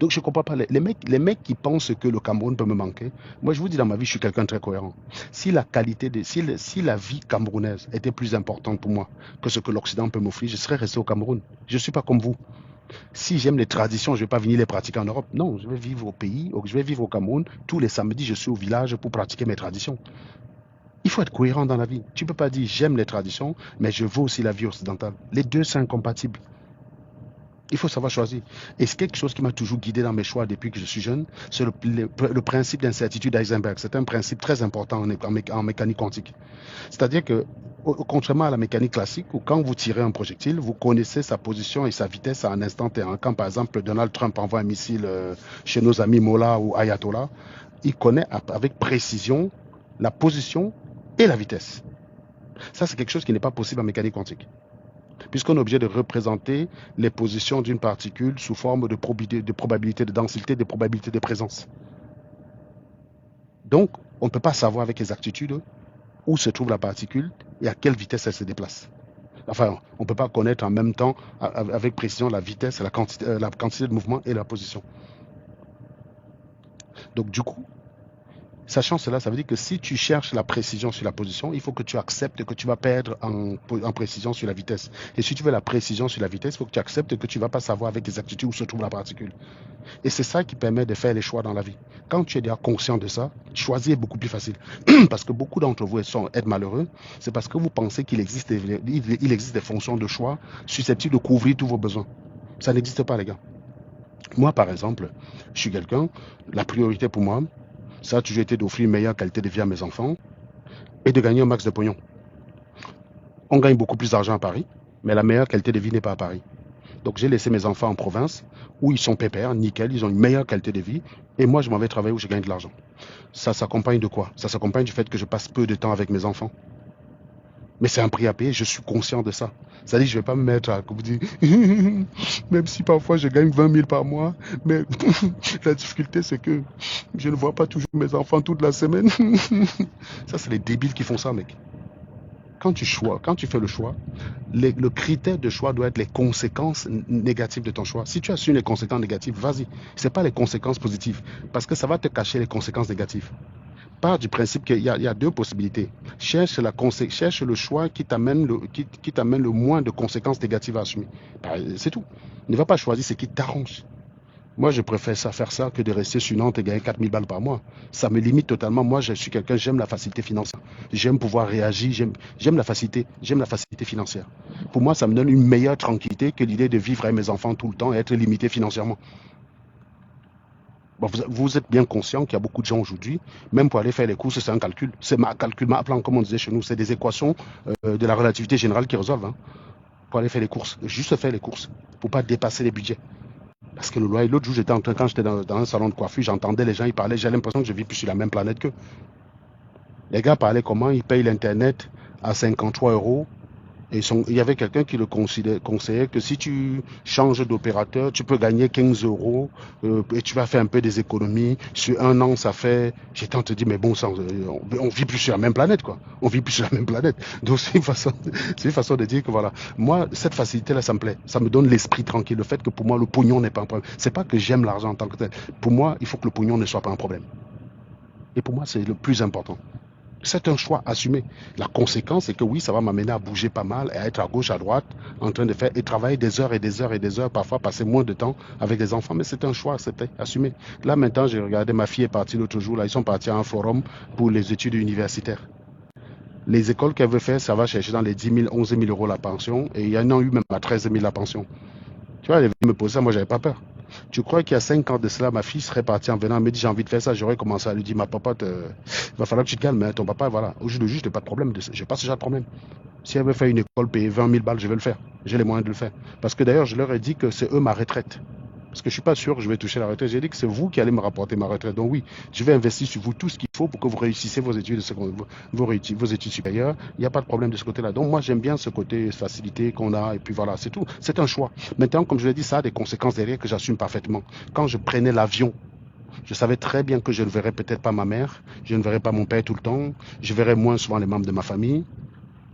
Donc je ne comprends pas. Les mecs qui pensent que le Cameroun peut me manquer, moi je vous dis dans ma vie, je suis quelqu'un de très cohérent. Si la vie camerounaise était plus importante pour moi que ce que l'Occident peut m'offrir, je serais resté au Cameroun. Je ne suis pas comme vous. Si j'aime les traditions, je ne vais pas venir les pratiquer en Europe. Non, je vais vivre au pays, je vais vivre au Cameroun. Tous les samedis, je suis au village pour pratiquer mes traditions. Il faut être cohérent dans la vie. Tu ne peux pas dire j'aime les traditions, mais je veux aussi la vie occidentale. Les deux sont incompatibles. Il faut savoir choisir. Et c'est quelque chose qui m'a toujours guidé dans mes choix depuis que je suis jeune, c'est le principe d'incertitude d'Heisenberg. C'est un principe très important en mécanique quantique. C'est-à-dire que, contrairement à la mécanique classique, où quand vous tirez un projectile, vous connaissez sa position et sa vitesse à un instant T. Quand par exemple Donald Trump envoie un missile chez nos amis Mollah ou Ayatollah, il connaît avec précision la position et la vitesse. Ça, c'est quelque chose qui n'est pas possible en mécanique quantique, puisqu'on est obligé de représenter les positions d'une particule sous forme de probabilité de densité, de probabilité de présence. Donc, on ne peut pas savoir avec exactitude où se trouve la particule et à quelle vitesse elle se déplace. Enfin, on ne peut pas connaître en même temps, avec précision, la vitesse, la quantité de mouvement et la position. Donc, du coup, sachant cela, ça veut dire que si tu cherches la précision sur la position, il faut que tu acceptes que tu vas perdre en précision sur la vitesse. Et si tu veux la précision sur la vitesse, il faut que tu acceptes que tu ne vas pas savoir avec exactitude où se trouve la particule. Et c'est ça qui permet de faire les choix dans la vie. Quand tu es déjà conscient de ça, choisir est beaucoup plus facile. Parce que beaucoup d'entre vous êtes malheureux, c'est parce que vous pensez qu'il existe des fonctions de choix susceptibles de couvrir tous vos besoins. Ça n'existe pas, les gars. Moi, par exemple, je suis quelqu'un, la priorité pour moi, ça a toujours été d'offrir une meilleure qualité de vie à mes enfants et de gagner un max de pognon. On gagne beaucoup plus d'argent à Paris, mais la meilleure qualité de vie n'est pas à Paris. Donc j'ai laissé mes enfants en province, où ils sont pépères, nickel, ils ont une meilleure qualité de vie, et moi je m'en vais travailler où je gagne de l'argent. Ça s'accompagne de quoi? Ça s'accompagne du fait que je passe peu de temps avec mes enfants. Mais c'est un prix à payer, je suis conscient de ça. C'est-à-dire que je ne vais pas me mettre à vous dire, même si parfois je gagne 20 000 par mois, mais la difficulté c'est que je ne vois pas toujours mes enfants toute la semaine. Ça, c'est les débiles qui font ça, mec. Quand tu fais le choix, le critère de choix doit être les conséquences négatives de ton choix. Si tu assumes les conséquences négatives, vas-y. Ce n'est pas les conséquences positives, parce que ça va te cacher les conséquences négatives. Pars du principe qu'il y a deux possibilités. Cherche le choix qui t'amène le moins de conséquences négatives à assumer. C'est tout. Ne va pas choisir ce qui t'arrange. Moi, je préfère faire ça que de rester sur Nantes et gagner 4 000 balles par mois. Ça me limite totalement. Moi, je suis quelqu'un, j'aime la facilité financière. J'aime pouvoir réagir, j'aime la facilité financière. Pour moi, ça me donne une meilleure tranquillité que l'idée de vivre avec mes enfants tout le temps et être limité financièrement. Bon, vous êtes bien conscient qu'il y a beaucoup de gens aujourd'hui, même pour aller faire les courses, c'est un calcul. C'est ma plan, comme on disait chez nous. C'est des équations de la relativité générale qui résolvent. Hein, pour aller faire les courses. Juste faire les courses. Pour ne pas dépasser les budgets. Parce que le loyer, l'autre jour, quand j'étais dans un salon de coiffure, j'entendais les gens, ils parlaient, j'ai l'impression que je vis plus sur la même planète qu'eux. Les gars parlaient comment ils payent l'Internet à 53 euros. Et il y avait quelqu'un qui le conseillait que si tu changes d'opérateur, tu peux gagner 15 euros et tu vas faire un peu des économies. Sur un an, ça fait... J'étais en train de dire, mais bon sang, on vit plus sur la même planète, quoi. On vit plus sur la même planète. Donc c'est une façon de dire que voilà. Moi, cette facilité-là, ça me plaît. Ça me donne l'esprit tranquille. Le fait que pour moi, le pognon n'est pas un problème. C'est pas que j'aime l'argent en tant que tel. Pour moi, il faut que le pognon ne soit pas un problème. Et pour moi, c'est le plus important. C'est un choix assumé. La conséquence, c'est que oui, ça va m'amener à bouger pas mal, à être à gauche, à droite, en train de faire et travailler des heures et des heures et des heures, parfois passer moins de temps avec des enfants. Mais c'est un choix, c'était assumé. Là, maintenant, j'ai regardé, ma fille est partie l'autre jour, là, ils sont partis à un forum pour les études universitaires. Les écoles qu'elle veut faire, ça va chercher dans les 10 000, 11 000 euros la pension, et il y en a eu même à 13 000 la pension. Tu vois, elle est venue me poser ça, moi, j'avais pas peur. Tu crois qu'il y a 5 ans de cela, ma fille serait partie en venant, elle me dit j'ai envie de faire ça, j'aurais commencé à lui dire ma papa, il va falloir que tu te calmes, hein, ton papa, voilà. Au jour le juge, je n'ai pas de problème, je n'ai pas ce genre de problème. Si elle veut faire une école, payer 20 000 balles, je vais le faire. J'ai les moyens de le faire. Parce que d'ailleurs, je leur ai dit que c'est eux ma retraite. Parce que je ne suis pas sûr que je vais toucher la retraite. J'ai dit que c'est vous qui allez me rapporter ma retraite. Donc oui, je vais investir sur vous tout ce qu'il faut pour que vous réussissiez vos études, vos études supérieures. Il n'y a pas de problème de ce côté-là. Donc moi, j'aime bien ce côté facilité qu'on a. Et puis voilà, c'est tout. C'est un choix. Maintenant, comme je l'ai dit, ça a des conséquences derrière que j'assume parfaitement. Quand je prenais l'avion, je savais très bien que je ne verrais peut-être pas ma mère, je ne verrais pas mon père tout le temps, je verrais moins souvent les membres de ma famille.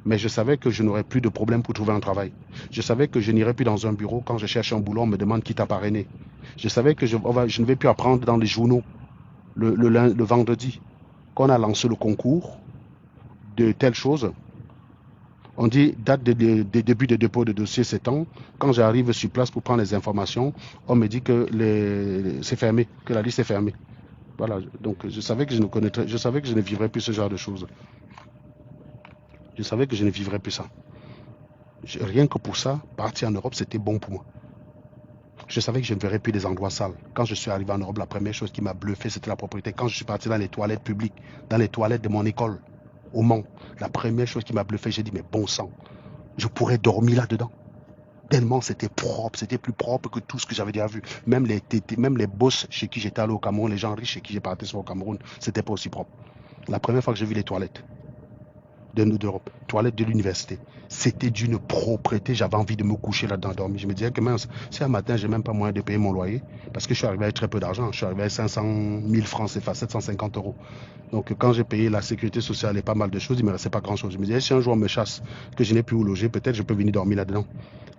Mais je savais que je n'aurais plus de problème pour trouver un travail. Je savais que je n'irais plus dans un bureau quand je cherche un boulot, on me demande qui t'a parrainé. Je savais que je ne vais plus apprendre dans les journaux le vendredi qu'on a lancé le concours de telle chose. On dit date de début de dépôt de dossier, c'est temps. Quand j'arrive sur place pour prendre les informations, on me dit que c'est fermé, que la liste est fermée. Voilà, donc je savais que je ne vivrais plus ce genre de choses. Je savais que je ne vivrais plus ça. Rien que pour ça, partir en Europe, c'était bon pour moi. Je savais que je ne verrais plus des endroits sales. Quand je suis arrivé en Europe, la première chose qui m'a bluffé, c'était la propriété. Quand je suis parti dans les toilettes publiques, dans les toilettes de mon école, au Mans, la première chose qui m'a bluffé, j'ai dit, mais bon sang, je pourrais dormir là-dedans. Tellement c'était propre, c'était plus propre que tout ce que j'avais déjà vu. Même les boss chez qui j'étais allé au Cameroun, les gens riches chez qui j'ai parti au Cameroun, c'était pas aussi propre. La première fois que j'ai vu les toilettes. d'Europe, toilette de l'université. C'était d'une propreté, j'avais envie de me coucher là-dedans, dormir. Je me disais que mince, si un matin, j'ai même pas moyen de payer mon loyer, parce que je suis arrivé avec très peu d'argent, je suis arrivé avec 500 000 francs CFA, 750 euros. Donc quand j'ai payé la sécurité sociale et pas mal de choses, il ne me restait pas grand-chose. Je me disais, si un jour on me chasse, que je n'ai plus où loger, peut-être je peux venir dormir là-dedans.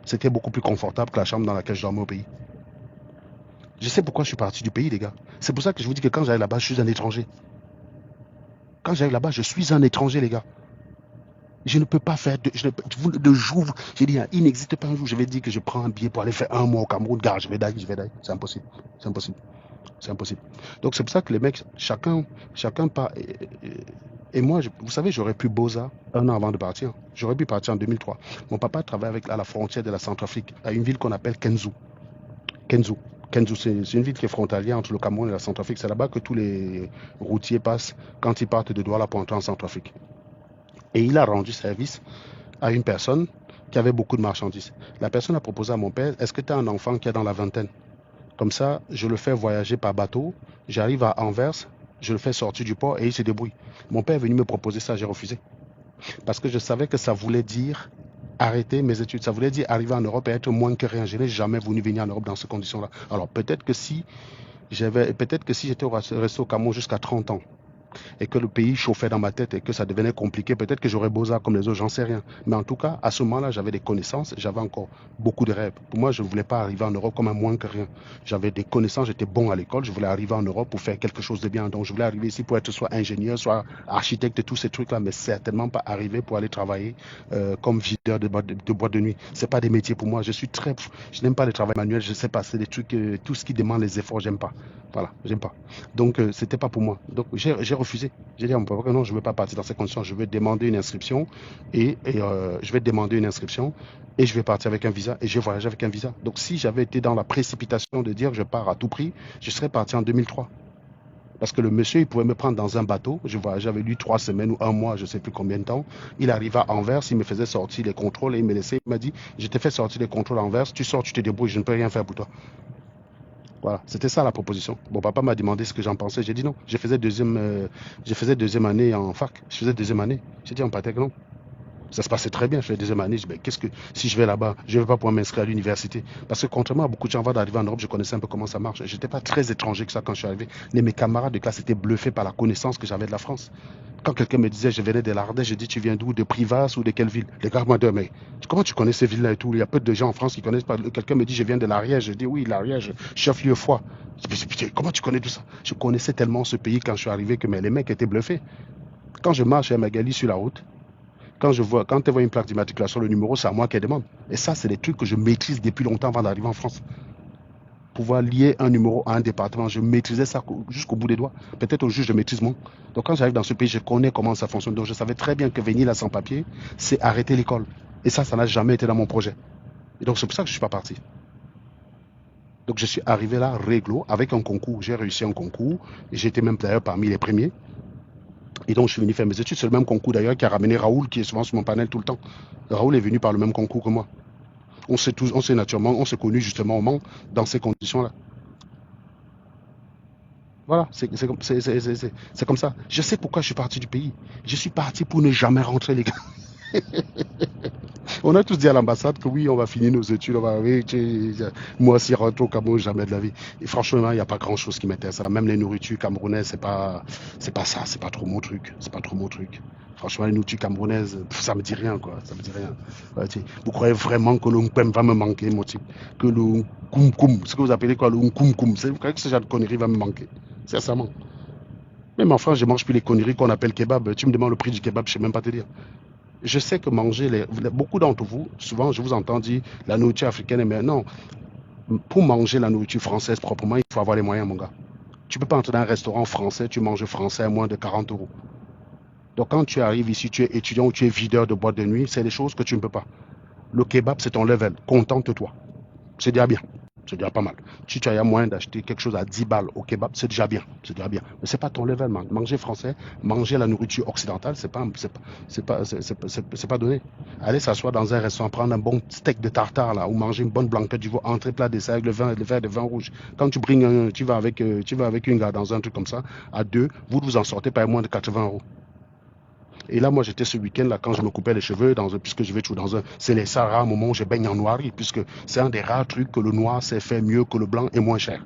C'était beaucoup plus confortable que la chambre dans laquelle je dormais au pays. Je sais pourquoi je suis parti du pays, les gars. C'est pour ça que je vous dis que quand j'arrive là-bas, je suis un étranger. Quand j'arrive là-bas, je suis un étranger, les gars. Je ne peux pas faire de jour. J'ai dit, il n'existe pas un jour. Je vais dire que je prends un billet pour aller faire un mois au Cameroun. Gars, je vais d'ailleurs. C'est impossible. C'est impossible. C'est impossible. Donc c'est pour ça que les mecs, chacun part. Et moi, vous savez, j'aurais pu Boza un an avant de partir. J'aurais pu partir en 2003. Mon papa travaille à la frontière de la Centrafrique, à une ville qu'on appelle Kenzu. Kenzu. Kenzu, c'est une ville qui est frontalière entre le Cameroun et la Centrafrique. C'est là-bas que tous les routiers passent quand ils partent de Douala pour entrer en Centrafrique. Et il a rendu service à une personne qui avait beaucoup de marchandises. La personne a proposé à mon père, est-ce que tu as un enfant qui est dans la vingtaine? Comme ça, je le fais voyager par bateau, j'arrive à Anvers, je le fais sortir du port et il se débrouille. Mon père est venu me proposer ça, j'ai refusé. Parce que je savais que ça voulait dire arrêter mes études, ça voulait dire arriver en Europe et être moins que rien. Je n'ai jamais voulu venir en Europe dans ces conditions-là. Alors peut-être que si j'étais resté au Cameroun jusqu'à 30 ans, et que le pays chauffait dans ma tête et que ça devenait compliqué, peut-être que j'aurais beaux-arts comme les autres, j'en sais rien. Mais en tout cas, à ce moment-là, j'avais des connaissances, j'avais encore beaucoup de rêves. Pour moi, je ne voulais pas arriver en Europe comme un moins que rien. J'avais des connaissances, j'étais bon à l'école, je voulais arriver en Europe pour faire quelque chose de bien. Donc, je voulais arriver ici pour être soit ingénieur, soit architecte, tous ces trucs-là, mais certainement pas arriver pour aller travailler comme videur de boîte de nuit. C'est pas des métiers pour moi. Je n'aime pas le travail manuel, je sais pas, c'est des trucs, tout ce qui demande les efforts, j'aime pas. Voilà, j'aime pas. Donc, c'était pas pour moi. Donc, j'ai refusé. J'ai dit à mon papa que non, je ne veux pas partir dans ces conditions. Je vais demander une inscription je vais demander une inscription et je vais partir avec un visa et je vais voyager avec un visa. Donc, si j'avais été dans la précipitation de dire que je pars à tout prix, je serais parti en 2003. Parce que le monsieur, il pouvait me prendre dans un bateau. Je voyageais avec lui 3 semaines ou un mois, je ne sais plus combien de temps. Il arriva à Anvers, il me faisait sortir les contrôles et il me laissait. Il m'a dit, je t'ai fait sortir les contrôles à Anvers, tu sors, tu te débrouilles, je ne peux rien faire pour toi. Voilà, c'était ça la proposition. Mon papa m'a demandé ce que j'en pensais. J'ai dit non. Je faisais deuxième année en fac. Je faisais deuxième année. J'ai dit en Patek non. Ça se passait très bien. Je faisais deuxième année. Je dis, qu'est-ce que si je vais là-bas, je ne vais pas pouvoir m'inscrire à l'université. Parce que contrairement à beaucoup de gens avant d'arriver en Europe, je connaissais un peu comment ça marche. Je n'étais pas très étranger que ça quand je suis arrivé. Mes camarades de classe étaient bluffés par la connaissance que j'avais de la France. Quand quelqu'un me disait je venais de l'Ardèche, je dis tu viens d'où? De Privas ou de quelle ville? Les gars m'ont dit mais comment tu connais ces villes-là et tout? Il y a peu de gens en France qui connaissent pas. Quelqu'un me dit je viens de l'Ariège. Je dis oui, l'Ariège, chef-lieu Foix. Je dis, comment tu connais tout ça? Je connaissais tellement ce pays quand je suis arrivé que les mecs étaient bluffés. Quand je marche à Magali sur la route, quand tu vois une plaque d'immatriculation, le numéro, c'est à moi qu'elle demande. Et ça, c'est des trucs que je maîtrise depuis longtemps avant d'arriver en France. Pouvoir lier un numéro à un département, je maîtrisais ça jusqu'au bout des doigts. Peut-être au juge, je maîtrise moins. Donc quand j'arrive dans ce pays, je connais comment ça fonctionne. Donc je savais très bien que venir là sans papier, c'est arrêter l'école. Et ça n'a jamais été dans mon projet. Et donc c'est pour ça que je ne suis pas parti. Donc je suis arrivé là réglo avec un concours. J'ai réussi un concours. J'étais même d'ailleurs parmi les premiers. Et donc je suis venu faire mes études. C'est le même concours d'ailleurs qui a ramené Raoul, qui est souvent sur mon panel tout le temps. Raoul est venu par le même concours que moi. On s'est connus justement au Mans dans ces conditions-là. Voilà, c'est comme ça. Je sais pourquoi je suis parti du pays. Je suis parti pour ne jamais rentrer, les gars. On a tous dit à l'ambassade que oui, on va finir nos études, on va moi si rentre au Cameroun, jamais de la vie. Et franchement, il n'y a pas grand chose qui m'intéresse. Même les nourritures camerounaises, c'est pas ça, c'est pas trop mon truc. C'est pas trop mon truc. Franchement, les nourritures camerounaises, ça me dit rien, quoi. Ça me dit rien. Ouais, vous croyez vraiment que le Nkwem va me manquer, mon type? Que le Koum, ce que vous appelez quoi, le Koum, vous croyez que ce genre de conneries va me manquer? Sincèrement. Même en France, je mange plus les conneries qu'on appelle kebab. Tu me demandes le prix du kebab, je ne sais même pas te dire. Je sais que beaucoup d'entre vous, souvent je vous entends dire la nourriture africaine, mais non, pour manger la nourriture française proprement, il faut avoir les moyens, mon gars. Tu ne peux pas entrer dans un restaurant français, tu manges français à moins de 40 euros. Donc quand tu arrives ici, tu es étudiant ou tu es videur de boîte de nuit, c'est des choses que tu ne peux pas. Le kebab, c'est ton level. Contente-toi. C'est déjà bien. C'est déjà pas mal. Si tu as moyen d'acheter quelque chose à 10 balles au kebab, c'est déjà bien. C'est déjà bien. Mais c'est pas ton level, man. Manger français, manger la nourriture occidentale, c'est pas donné. Aller s'asseoir dans un restaurant, prendre un bon steak de tartare là, ou manger une bonne blanquette du veau, entrer plat dessert avec le verre de vin rouge. Quand tu vas avec une gars dans un truc comme ça, à deux, vous en sortez pas moins de 80 euros. Et là, moi, j'étais ce week-end-là, quand je me coupais les cheveux, puisque je vais toujours dans un... C'est les rares moments où je baigne en noirie, puisque c'est un des rares trucs que le noir sait faire mieux que le blanc et moins cher.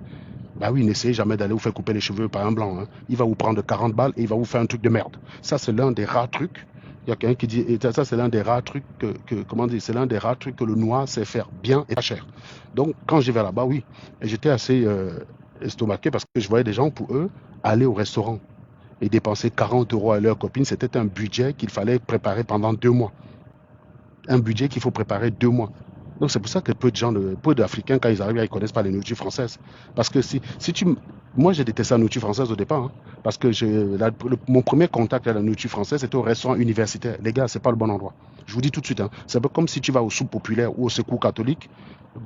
Bah oui, n'essayez jamais d'aller vous faire couper les cheveux par un blanc, hein. Il va vous prendre 40 balles et il va vous faire un truc de merde. Ça, c'est l'un des rares trucs. Il y a quelqu'un qui dit, et ça, c'est l'un des rares trucs comment dire, c'est l'un des rares trucs que le noir sait faire bien et pas cher. Donc, quand je vais là-bas, oui, et j'étais assez estomaqué parce que je voyais des gens, pour eux, aller au restaurant et dépenser 40 euros à leur copine, c'était un budget qu'il fallait préparer pendant 2 mois. Un budget qu'il faut préparer 2 mois. Donc c'est pour ça que peu d'Africains, quand ils arrivent, ils ne connaissent pas les nourritures françaises. Parce que si tu... Moi, j'ai détesté la nourriture française au départ. Hein, parce que mon premier contact avec la nourriture française, c'était au restaurant universitaire. Les gars, c'est pas le bon endroit. Je vous dis tout de suite. Hein, c'est un peu comme si tu vas au soupe populaire ou au secours catholique,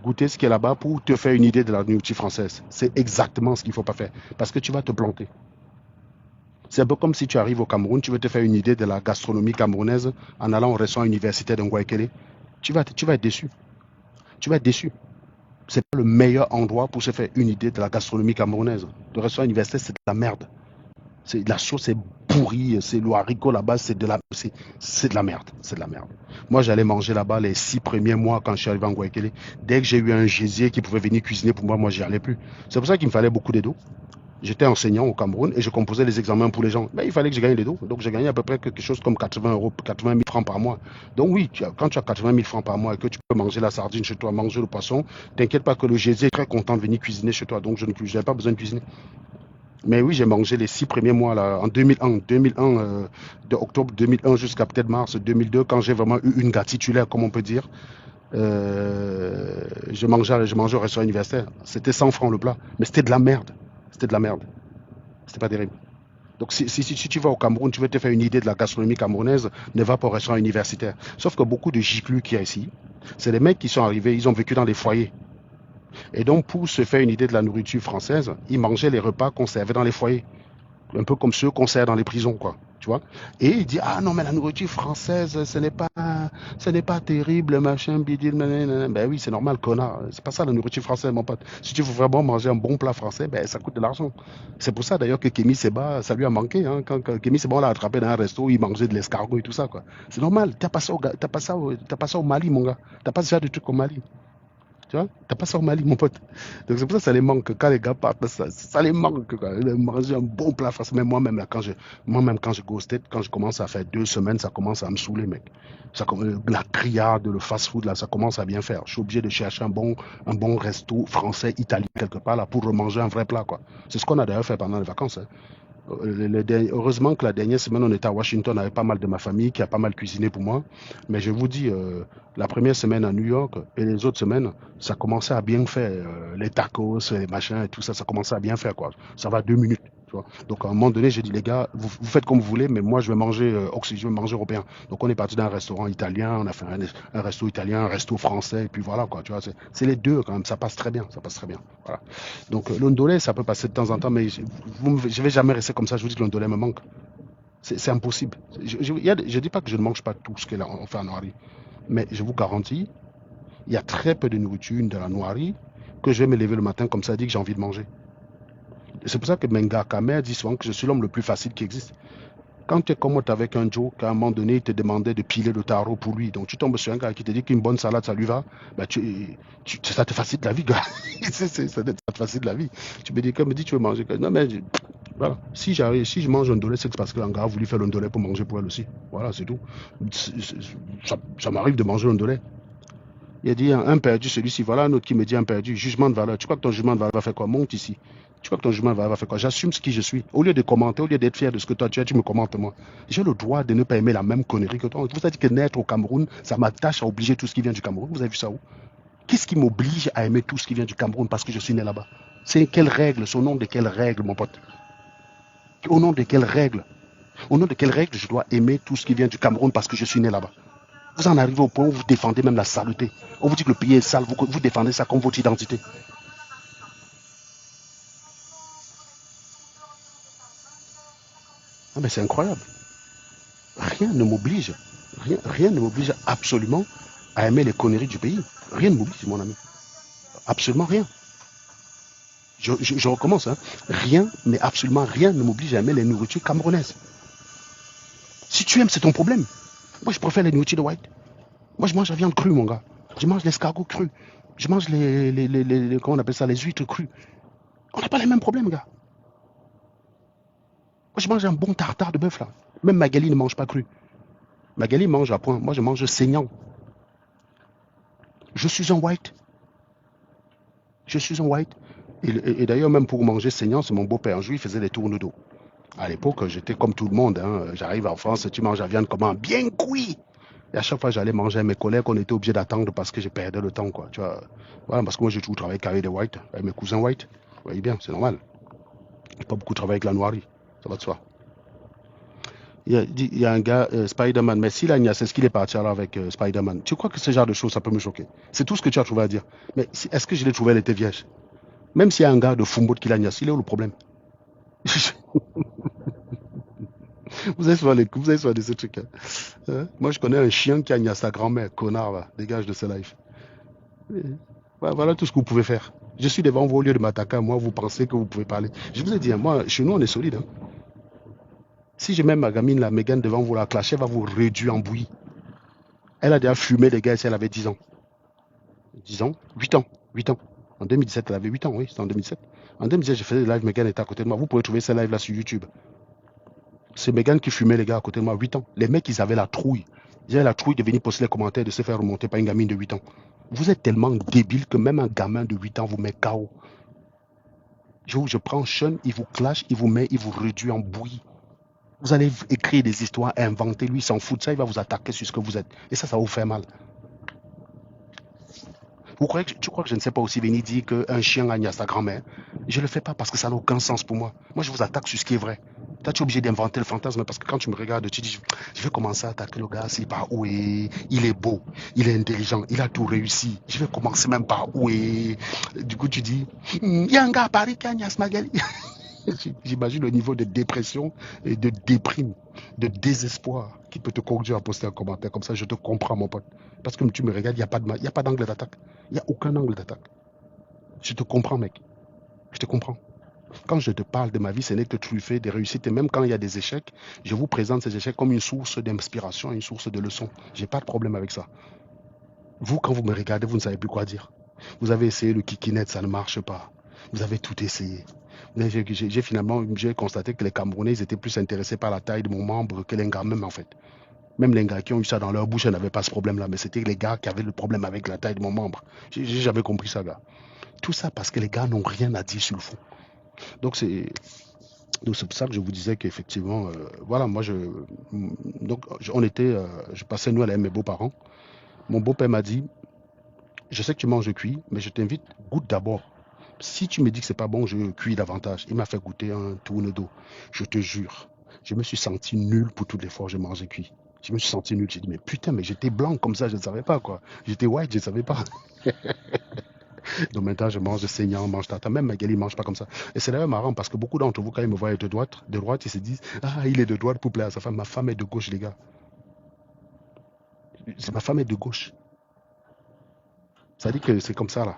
goûter ce qui est là-bas pour te faire une idée de la nourriture française. C'est exactement ce qu'il ne faut pas faire. Parce que tu vas te planter. C'est un peu comme si tu arrives au Cameroun, tu veux te faire une idée de la gastronomie camerounaise en allant au restaurant universitaire de Ngouaikele. Tu vas être déçu. Tu vas être déçu. C'est pas le meilleur endroit pour se faire une idée de la gastronomie camerounaise. Le restaurant universitaire, c'est de la merde. La sauce est pourrie, c'est le haricot là-bas, c'est de la merde. C'est de la merde. Moi, j'allais manger là-bas les 6 premiers mois quand je suis arrivé en Guayaquil. Dès que j'ai eu un gésier qui pouvait venir cuisiner pour moi, j'y allais plus. C'est pour ça qu'il me fallait beaucoup d'aide. J'étais enseignant au Cameroun et je composais les examens pour les gens. Mais il fallait que je gagne les dos. Donc j'ai gagné à peu près quelque chose comme 80 euros, 80 000 francs par mois. Donc oui, quand tu as 80 000 francs par mois et que tu peux manger la sardine chez toi, manger le poisson, t'inquiète pas que le gésier est très content de venir cuisiner chez toi. Donc je n'avais pas besoin de cuisiner. Mais oui, j'ai mangé les 6 premiers mois là, en 2001, de octobre 2001 jusqu'à peut-être mars 2002, quand j'ai vraiment eu une gars titulaire, comme on peut dire. Je mangeais au restaurant universitaire. C'était 100 francs le plat. Mais c'était de la merde. C'était de la merde. C'était pas terrible. Donc si tu vas au Cameroun, tu veux te faire une idée de la gastronomie camerounaise, ne va pas au restaurant universitaire. Sauf que beaucoup de giclus qu'il y a ici, c'est des mecs qui sont arrivés, ils ont vécu dans des foyers. Et donc pour se faire une idée de la nourriture française, ils mangeaient les repas qu'on servait dans les foyers. Un peu comme ceux qu'on sert dans les prisons, quoi. Tu vois? Et il dit, ah non, mais la nourriture française, ce n'est pas terrible, machin, bidule, nanana. Ben oui, c'est normal, connard. C'est pas ça la nourriture française, mon pote. Si tu veux vraiment manger un bon plat français, ben ça coûte de l'argent. C'est pour ça d'ailleurs que Kémy Seba, ça lui a manqué, hein. Quand Kémy Seba, on l'a attrapé dans un resto, il mangeait de l'escargot et tout ça, quoi. C'est normal. T'as pas ça au Mali, mon gars. T'as pas ce genre de truc au Mali. Tu vois, t'as pas ça au Mali, mon pote. Donc c'est pour ça que ça les manque. Quand les gars partent, ça les manque, quoi. Manger un bon plat français. Mais moi-même, là, moi-même, quand je ghosted, quand je commence à faire 2 semaines, ça commence à me saouler, mec. La criade, le fast-food, là, ça commence à bien faire. Je suis obligé de chercher un bon resto français, italien, quelque part, là, pour remanger un vrai plat, quoi. C'est ce qu'on a d'ailleurs fait pendant les vacances, hein. Heureusement que la dernière semaine, on était à Washington avec pas mal de ma famille qui a pas mal cuisiné pour moi. Mais je vous dis, la première semaine à New York et les autres semaines, ça commençait à bien faire. Les tacos, les machins et tout ça, ça commençait à bien faire, quoi. Ça va 2 minutes. Tu vois. Donc à un moment donné, j'ai dit, les gars, vous faites comme vous voulez, mais moi, je vais manger je vais manger européen. Donc on est parti d'un restaurant italien, on a fait un resto italien, un resto français, et puis voilà, quoi. Tu vois, c'est les deux quand même, ça passe très bien, ça passe très bien. Voilà. Donc l'ondolé, ça peut passer de temps en temps, mais je ne vais jamais rester comme ça. Je vous dis que l'ondolé me manque. C'est impossible. Je ne dis pas que je ne mange pas tout ce qu'on fait en Noirie, mais je vous garantis, il y a très peu de nourriture de la Noirie que je vais me lever le matin comme ça, dit que j'ai envie de manger. C'est pour ça que Menga Kamer dit souvent que je suis l'homme le plus facile qui existe. Quand tu es commode avec un Joe, qu'à un moment donné, il te demandait de piler le tarot pour lui, donc tu tombes sur un gars qui te dit qu'une bonne salade, ça lui va, ben ça te facilite la vie, gars. Ça te facilite la vie. Tu me dis, comme me dis, tu veux manger. Non, mais voilà. Si je mange un dolé, c'est parce qu'un gars a voulu faire l'ondolé pour manger pour elle aussi. Voilà, c'est tout. Ça m'arrive de manger l'ondolé. Il a dit un perdu, celui-ci. Voilà un autre qui me dit un perdu. Jugement de valeur. Tu crois que ton jugement de valeur va faire quoi? Monte ici. Tu crois que ton jugement de valeur va faire quoi? J'assume ce qui je suis. Au lieu de commenter, au lieu d'être fier de ce que toi tu es, tu me commentes moi. J'ai le droit de ne pas aimer la même connerie que toi. Vous avez dit que naître au Cameroun, ça m'attache à obliger tout ce qui vient du Cameroun. Vous avez vu ça où? Qu'est-ce qui m'oblige à aimer tout ce qui vient du Cameroun parce que je suis né là-bas? C'est quelle règle? C'est au nom de quelle règle, mon pote? Au nom de quelle règle? Au nom de quelle règle je dois aimer tout ce qui vient du Cameroun parce que je suis né là-bas? Vous en arrivez au point où vous défendez même la saleté. On vous dit que le pays est sale, vous défendez ça comme votre identité. Ah mais c'est incroyable. Rien ne m'oblige, rien ne m'oblige absolument à aimer les conneries du pays. Rien ne m'oblige, mon ami. Absolument rien. Je recommence, hein. Rien, mais absolument rien ne m'oblige à aimer les nourritures camerounaises. Si tu aimes, c'est ton problème. Moi, je préfère les nourritures de white. Moi, je mange la viande crue, mon gars. Je mange l'escargot cru. Je mange comment on appelle ça, les huîtres crues. On n'a pas les mêmes problèmes, gars. Moi, je mange un bon tartare de bœuf, là. Même Magali ne mange pas cru. Magali mange à point. Moi, je mange saignant. Je suis un white. Je suis un white. Et d'ailleurs, même pour manger saignant, c'est mon beau-père. Un jour, il faisait des tournes d'eau. À l'époque, j'étais comme tout le monde. Hein. J'arrive en France, tu manges la viande comment? Bien cuit. Et à chaque fois, j'allais manger avec mes collègues, on était obligé d'attendre parce que je perdais le temps, quoi. Tu vois. Voilà, parce que moi, j'ai toujours travaillé avec des whites, avec mes cousins whites. Vous voyez bien, c'est normal. J'ai pas beaucoup travaillé avec la noirie. Ça va de soi. Il y a un gars, Spider-Man, mais si l'Agnès, c'est ce qu'il est parti alors avec Spider-Man. Tu crois que ce genre de choses, ça peut me choquer? C'est tout ce que tu as trouvé à dire. Mais est-ce que je l'ai trouvé, elle était vierge? Même s'il y a un gars de Fumbo qui l'Agnès, il est où le problème? Vous avez souvent de ce truc. Hein? Moi, je connais un chien qui a sa grand-mère, connard, là. Dégage de ce live. Voilà tout ce que vous pouvez faire. Je suis devant vous au lieu de m'attaquer à moi, vous pensez que vous pouvez parler. Je vous ai dit, hein, moi, chez nous, on est solide. Hein. Si je mets ma gamine, la Mégane, devant vous, la clasher, elle va vous réduire en bouillie. Elle a déjà fumé des gars si elle avait 10 ans. 10 ans 8 ans. 8 ans. En 2017, elle avait 8 ans, oui, c'était en 2017. En 2017, je faisais des lives, Mégane était à côté de moi. Vous pouvez trouver ces lives-là sur YouTube. C'est Mégane qui fumait les gars à côté de moi, 8 ans. Les mecs, ils avaient la trouille. Ils avaient la trouille de venir poster les commentaires, de se faire remonter par une gamine de 8 ans. Vous êtes tellement débile que même un gamin de 8 ans vous met KO. Je prends Sean, il vous clash, il vous met, il vous réduit en bouillie. Vous allez écrire des histoires, inventer, lui il s'en fout de ça, il va vous attaquer sur ce que vous êtes. Et ça vous fait mal. Tu crois que je ne sais pas aussi venir dire qu'un chien gagne à sa grand-mère? Je ne le fais pas parce que ça n'a aucun sens pour moi. Moi, je vous attaque sur ce qui est vrai. Toi, tu es obligé d'inventer le fantasme parce que quand tu me regardes, tu dis, je vais commencer à attaquer le gars, c'est par où est, il est beau, il est intelligent, il a tout réussi. Je vais commencer même par où est. Du coup, tu dis, il y a un gars à Paris qui a Agnès Magali. J'imagine le niveau de dépression et de déprime, de désespoir qui peut te conduire à poster un commentaire comme ça. Je te comprends, mon pote. Parce que tu me regardes, il n'y a pas d'angle d'attaque. Il n'y a aucun angle d'attaque. Je te comprends, mec. Je te comprends. Quand je te parle de ma vie, ce n'est que truffé des réussites. Et même quand il y a des échecs, je vous présente ces échecs comme une source d'inspiration, une source de leçon. Je n'ai pas de problème avec ça. Vous, quand vous me regardez, vous ne savez plus quoi dire. Vous avez essayé le kikinet, ça ne marche pas. Vous avez tout essayé. J'ai constaté que les Camerounais ils étaient plus intéressés par la taille de mon membre que les gars même en fait. Même les gars qui ont eu ça dans leur bouche, ils n'avaient pas ce problème-là. Mais c'était les gars qui avaient le problème avec la taille de mon membre. J'avais compris ça, gars. Tout ça parce que les gars n'ont rien à dire sur le fond. Donc c'est pour ça que je vous disais qu'effectivement, voilà, je passais nous à mes beaux-parents. Mon beau-père m'a dit, je sais que tu manges cuit, mais je t'invite, goûte d'abord. Si tu me dis que c'est pas bon, je cuis davantage. Il m'a fait goûter un tourne d'eau. Je te jure, je me suis senti nul pour toutes les fois que je mangeais cuit. Je me suis senti nul. J'ai dit, mais putain, mais j'étais blanc comme ça, je ne savais pas quoi. J'étais white, je ne savais pas. Donc maintenant, je mange saignant, mange tata. Même Magali ne mange pas comme ça. Et c'est d'ailleurs marrant parce que beaucoup d'entre vous, quand ils me voient de droite, ils se disent, ah, il est de droite pour plaire à sa femme. Ma femme est de gauche, les gars. Ma femme est de gauche. Ça dit que c'est comme ça, là.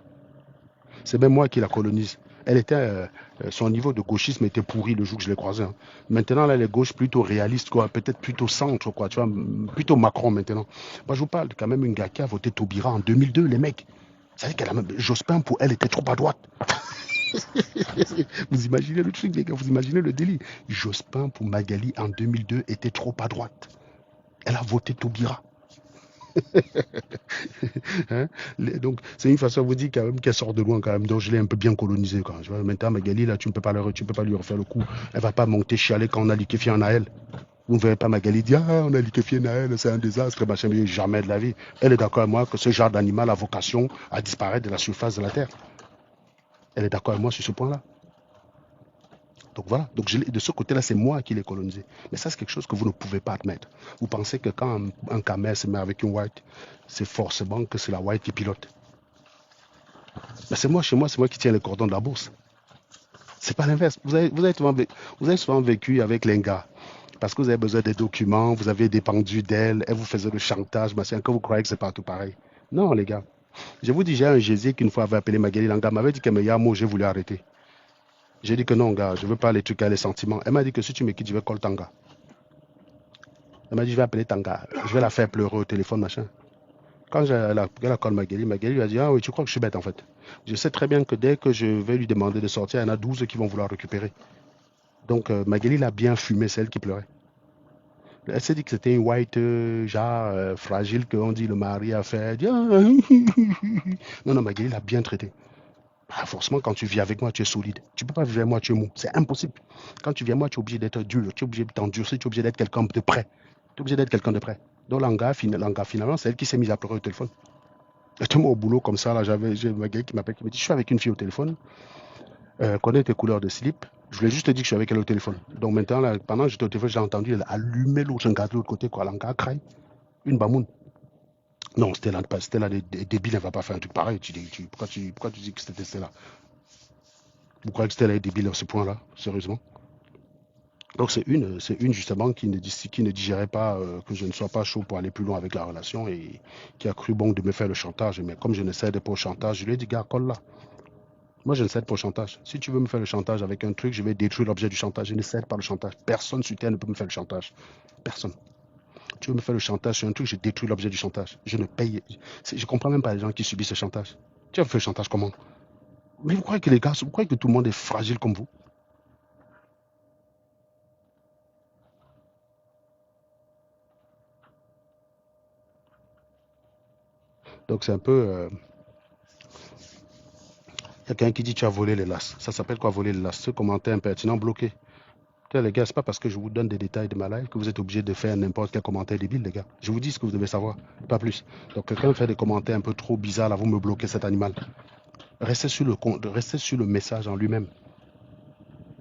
C'est même moi qui la colonise. Elle était, son niveau de gauchisme était pourri le jour que je l'ai croisée. Hein. Maintenant, là, elle est gauche plutôt réaliste, quoi. Peut-être plutôt centre, quoi. Tu vois, plutôt Macron maintenant. Moi, je vous parle quand même une gars qui a voté Taubira en 2002, les mecs. Ça veut dire qu'elle a même, Jospin, pour elle, était trop à droite. Vous imaginez le truc, les gars, vous imaginez le délit. Jospin, pour Magali, en 2002, était trop à droite. Elle a voté Taubira. Hein? Donc, c'est une façon de vous dire quand même qu'elle sort de loin quand même. Donc, je l'ai un peu bien colonisé quand même. Maintenant, Magali, là, tu ne peux pas lui refaire le coup. Elle va pas monter chialer quand on a liquéfié un Naël. Vous ne verrez pas Magali dire, ah, on a liquéfié Naël, c'est un désastre, machin, mais jamais de la vie. Elle est d'accord avec moi que ce genre d'animal a vocation à disparaître de la surface de la Terre. Elle est d'accord avec moi sur ce point-là. Donc voilà, donc de ce côté-là, c'est moi qui l'ai colonisé. Mais ça, c'est quelque chose que vous ne pouvez pas admettre. Vous pensez que quand un camel se met avec une white, c'est forcément que c'est la white qui pilote. Mais c'est moi, chez moi, c'est moi qui tiens les cordons de la bourse. C'est pas l'inverse. Vous avez souvent vécu avec les gars. Parce que vous avez besoin des documents, vous avez dépendu d'elle, elle vous faisait le chantage, machin, que vous croyez que c'est partout pareil. Non, les gars. Je vous dis, j'ai un Jésus qui une fois avait appelé Magali Langa, m'avait dit que mais il y a un mot, j'ai voulu arrêter. J'ai dit que non, gars, je veux pas les trucs à les sentiments. Elle m'a dit que si tu me quittes, je vais coller Tanga. Elle m'a dit, je vais appeler Tanga, je vais la faire pleurer au téléphone, machin. Quand elle accorde Magali, Magali lui a dit, ah oui, tu crois que je suis bête en fait. Je sais très bien que dès que je vais lui demander de sortir, il y en a 12 qui vont vouloir récupérer. Donc Magali l'a bien fumé, c'est elle qui pleurait. Elle s'est dit que c'était une white, genre fragile, qu'on dit le mari a fait. Elle dit, ah, non, non, Magali l'a bien traité. Bah, forcément, quand tu vis avec moi, tu es solide. Tu ne peux pas vivre avec moi, tu es mou. C'est impossible. Quand tu viens avec moi, tu es obligé d'être dur, tu es obligé de t'endurcir, tu es obligé d'être quelqu'un de près. Tu es obligé d'être quelqu'un de près. Donc, Langa, finalement, c'est elle qui s'est mise à pleurer au téléphone. J'étais au boulot comme ça, là, j'ai Magali qui m'appelle, qui me dit, je suis avec une fille au téléphone, connais tes couleurs de slip. Je voulais juste te dire que je suis avec elle au téléphone. Donc maintenant, là, pendant que j'étais au téléphone, j'ai entendu elle allumer l'autre, regardé de l'autre côté, quoi, Langa, craille, une bamoune. Non, Stella, débile, elle va pas faire un truc pareil. Pourquoi tu dis que c'était Stella? Vous croyez que Stella est débile à ce point-là, sérieusement? Donc c'est une justement qui ne digérait pas que je ne sois pas chaud pour aller plus loin avec la relation et qui a cru bon de me faire le chantage. Mais comme je ne cède pas au chantage, je lui ai dit, gars, colle là. Moi, je ne cède pas au chantage. Si tu veux me faire le chantage avec un truc, je vais détruire l'objet du chantage. Je ne cède pas le chantage. Personne sur Terre ne peut me faire le chantage. Personne. Tu veux me faire le chantage sur un truc, je détruis l'objet du chantage. Je ne paye. Je ne comprends même pas les gens qui subissent ce chantage. Tu vas me faire le chantage comment? Mais vous croyez que les gars, vous croyez que tout le monde est fragile comme vous? Donc c'est un peu. Il y a quelqu'un qui dit tu as volé les las. Ça s'appelle quoi voler les las? Ce commentaire impertinent bloqué. Les gars, c'est pas parce que je vous donne des détails de ma life que vous êtes obligé de faire n'importe quel commentaire débile, les gars. Je vous dis ce que vous devez savoir, pas plus. Donc quelqu'un fait des commentaires un peu trop bizarres, là, vous me bloquez cet animal. Restez sur le message en lui-même.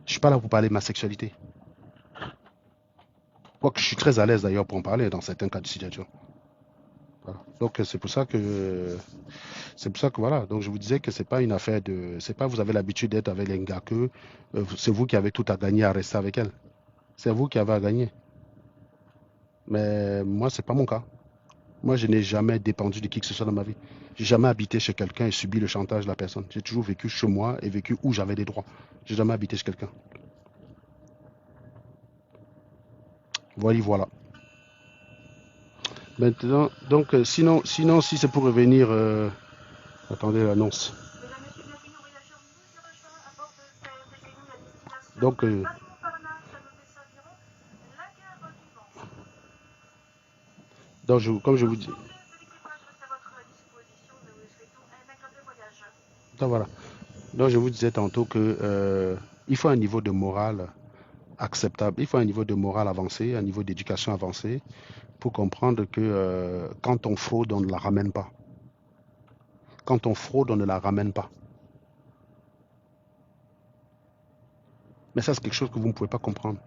Je suis pas là pour parler de ma sexualité. Quoique je suis très à l'aise d'ailleurs pour en parler dans certains cas de situation. Voilà. Donc c'est pour ça que voilà. Donc je vous disais que c'est pas une affaire de, c'est pas vous avez l'habitude d'être avec les gars que c'est vous qui avez tout à gagner à rester avec elle. C'est vous qui avez à gagner. Mais moi c'est pas mon cas. Moi je n'ai jamais dépendu de qui que ce soit dans ma vie. J'ai jamais habité chez quelqu'un et subi le chantage de la personne. J'ai toujours vécu chez moi et vécu où j'avais des droits. J'ai jamais habité chez quelqu'un. Voilà, voilà. Maintenant, donc sinon si c'est pour revenir, attendez l'annonce. Donc comme je vous dis, donc voilà. Donc je vous disais tantôt que il faut un niveau de morale acceptable, il faut un niveau de morale avancé, un niveau d'éducation avancé pour comprendre que quand on fraude, on ne la ramène pas. Quand on fraude, on ne la ramène pas. Mais ça, c'est quelque chose que vous ne pouvez pas comprendre.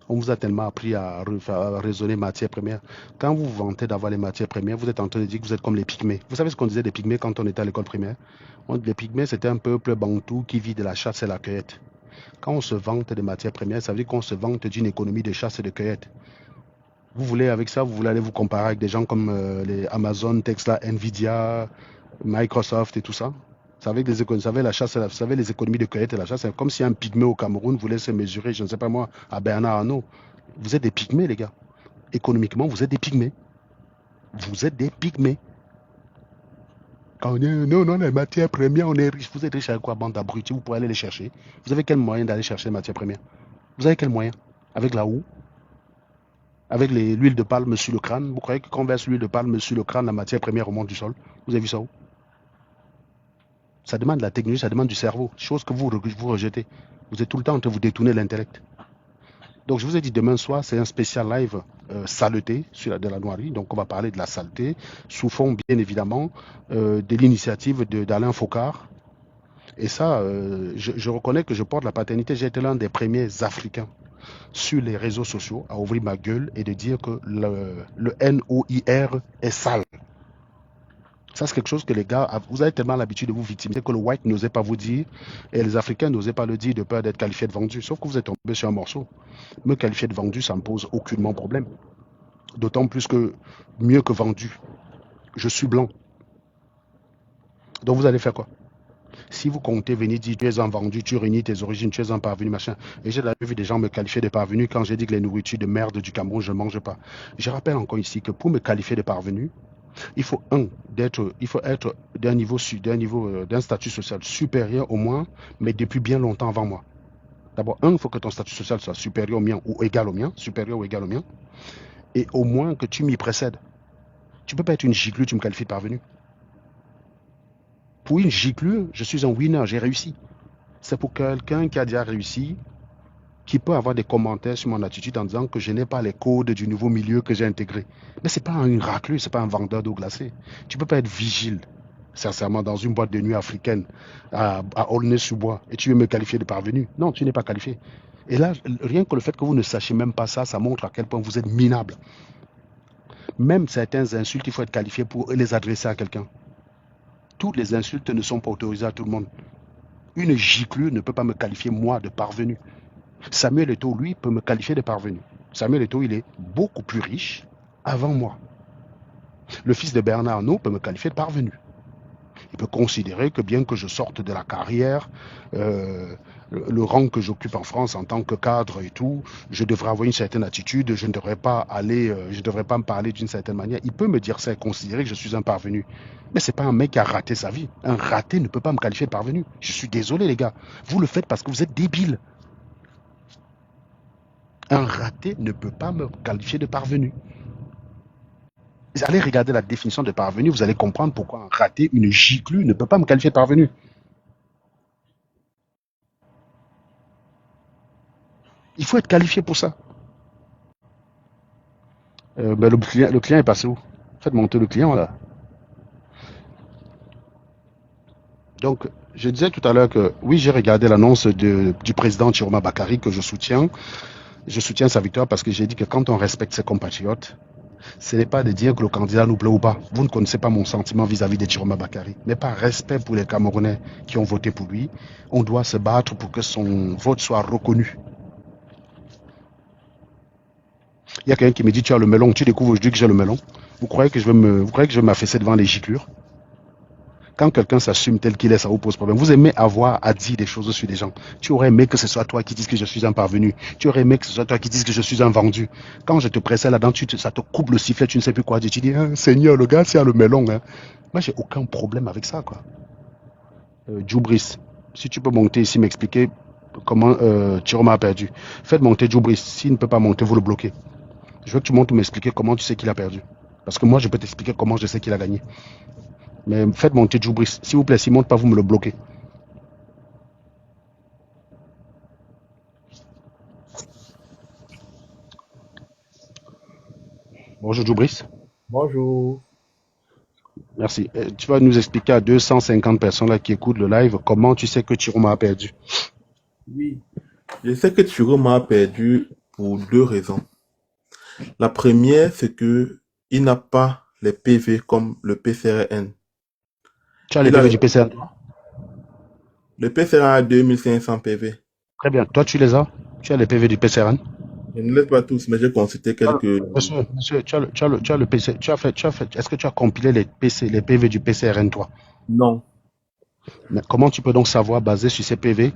On vous a tellement appris à raisonner matière première. Quand vous vous vantez d'avoir les matières premières, vous êtes en train de dire que vous êtes comme les pygmées. Vous savez ce qu'on disait des pygmées quand on était à l'école primaire? Les pygmées, c'était un peuple bantou qui vit de la chasse et la cueillette. Quand on se vante des matières premières, ça veut dire qu'on se vante d'une économie de chasse et de cueillette. Vous voulez, avec ça, vous voulez aller vous comparer avec des gens comme les Amazon, Tesla, Nvidia, Microsoft et tout ça. Vous savez, la chasse, vous savez, les économies de cueillette et la chasse, c'est comme si un pygmée au Cameroun voulait se mesurer, je ne sais pas moi, à Bernard Arnault. Vous êtes des pygmées, les gars. Économiquement, vous êtes des pygmées. Vous êtes des pygmées. Quand on dit non, non, les matières premières, on est riche. Vous êtes riche avec quoi, bande d'abrutis? Vous pouvez aller les chercher. Vous avez quel moyen d'aller chercher les matières premières? Vous avez quel moyen? Avec la houe? Avec l'huile de palme sur le crâne? Vous croyez que quand on verse l'huile de palme sur le crâne, la matière première remonte du sol? Vous avez vu ça où? Ça demande de la technologie, ça demande du cerveau. Chose que vous rejetez. Vous êtes tout le temps en train de vous détourner l'intellect. Donc je vous ai dit demain soir, c'est un spécial live saleté de la noirie. Donc on va parler de la saleté, sous fond bien évidemment de l'initiative d'Alain Focard. Et ça, je reconnais que je porte la paternité. J'ai été l'un des premiers Africains sur les réseaux sociaux à ouvrir ma gueule et de dire que le NOIR est sale. Ça, c'est quelque chose que les gars, vous avez tellement l'habitude de vous victimiser que le white n'osait pas vous dire et les Africains n'osaient pas le dire de peur d'être qualifiés de vendus. Sauf que vous êtes tombé sur un morceau. Me qualifier de vendu, ça ne me pose aucunement problème. D'autant plus que mieux que vendu, je suis blanc. Donc vous allez faire quoi? Si vous comptez venir dire tu es un vendu, tu réunis tes origines, tu es un parvenu, machin. Et j'ai vu des gens me qualifier de parvenu quand j'ai dit que les nourritures de merde du Cameroun, je ne mange pas. Je rappelle encore ici que pour me qualifier de parvenu, il faut il faut être d'un statut social supérieur au moins, mais depuis bien longtemps avant moi. D'abord, il faut que ton statut social soit supérieur au mien ou égal au mien, supérieur ou égal au mien, et au moins que tu m'y précèdes. Tu ne peux pas être une giclure, tu me qualifies de parvenu. Pour une giclure, je suis un winner, j'ai réussi. C'est pour quelqu'un qui a déjà réussi, qui peut avoir des commentaires sur mon attitude en disant que je n'ai pas les codes du nouveau milieu que j'ai intégré. Mais ce n'est pas une raclure, ce n'est pas un vendeur d'eau glacée. Tu ne peux pas être vigile, sincèrement, dans une boîte de nuit africaine à Aulnay-sous-Bois et tu veux me qualifier de parvenu. Non, tu n'es pas qualifié. Et là, rien que le fait que vous ne sachiez même pas ça, ça montre à quel point vous êtes minable. Même certaines insultes, il faut être qualifié pour les adresser à quelqu'un. Toutes les insultes ne sont pas autorisées à tout le monde. Une giclure ne peut pas me qualifier, moi, de parvenu. Samuel Eto'o, lui, peut me qualifier de parvenu. Samuel Eto'o, il est beaucoup plus riche avant moi. Le fils de Bernard Arnault peut me qualifier de parvenu. Il peut considérer que bien que je sorte de la carrière, le rang que j'occupe en France en tant que cadre et tout, je devrais avoir une certaine attitude, je ne devrais pas me parler d'une certaine manière. Il peut me dire ça et considérer que je suis un parvenu. Mais ce n'est pas un mec qui a raté sa vie. Un raté ne peut pas me qualifier de parvenu. Je suis désolé, les gars. Vous le faites parce que vous êtes débiles. Un raté ne peut pas me qualifier de parvenu. Vous allez regarder la définition de parvenu, vous allez comprendre pourquoi un raté, une giclure ne peut pas me qualifier de parvenu. Il faut être qualifié pour ça. Le client est passé où? Faites monter le client là. Donc, je disais tout à l'heure que oui, j'ai regardé l'annonce du président Chiroma Bakary que je soutiens. Je soutiens sa victoire parce que j'ai dit que quand on respecte ses compatriotes, ce n'est pas de dire que le candidat nous plaît ou pas. Vous ne connaissez pas mon sentiment vis-à-vis de Chiroma Bakary. Mais par respect pour les Camerounais qui ont voté pour lui, on doit se battre pour que son vote soit reconnu. Il y a quelqu'un qui me dit tu as le melon, tu découvres aujourd'hui que j'ai le melon. Vous croyez que je vais m'affaisser devant les giclures? Quand quelqu'un s'assume tel qu'il est, ça vous pose problème. Vous aimez avoir à dire des choses sur les gens. Tu aurais aimé que ce soit toi qui dises que je suis un parvenu. Tu aurais aimé que ce soit toi qui dises que je suis un vendu. Quand je te pressais là-dedans, ça te coupe le sifflet, tu ne sais plus quoi dire. Tu dis, ah, Seigneur, le gars, c'est à le melon. Hein. Moi, j'ai aucun problème avec ça, quoi. Djoubris, si tu peux monter ici, m'expliquer comment Chiroma a perdu. Faites monter Djoubris. S'il ne peut pas monter, vous le bloquez. Je veux que tu montes m'expliquer comment tu sais qu'il a perdu. Parce que moi, je peux t'expliquer comment je sais qu'il a gagné. Mais faites monter Djoubris. S'il vous plaît, s'il ne monte pas, vous me le bloquez. Bonjour Djoubris. Bonjour. Merci. Tu vas nous expliquer à 250 personnes là qui écoutent le live comment tu sais que Chiroma a perdu. Oui, je sais que Chiroma a perdu pour deux raisons. La première, c'est que il n'a pas les PV comme le PCRN. Tu as les Il a PV du PCRN? le PCRN a 2500 PV. Très bien. Toi, tu les as? Tu as les PV du PCRN? Je ne les ai pas tous, mais j'ai consulté quelques. Monsieur, tu as le PC, est-ce que tu as compilé les PV du PCRN, toi? Non, Mais comment tu peux donc savoir, basé sur ces PV,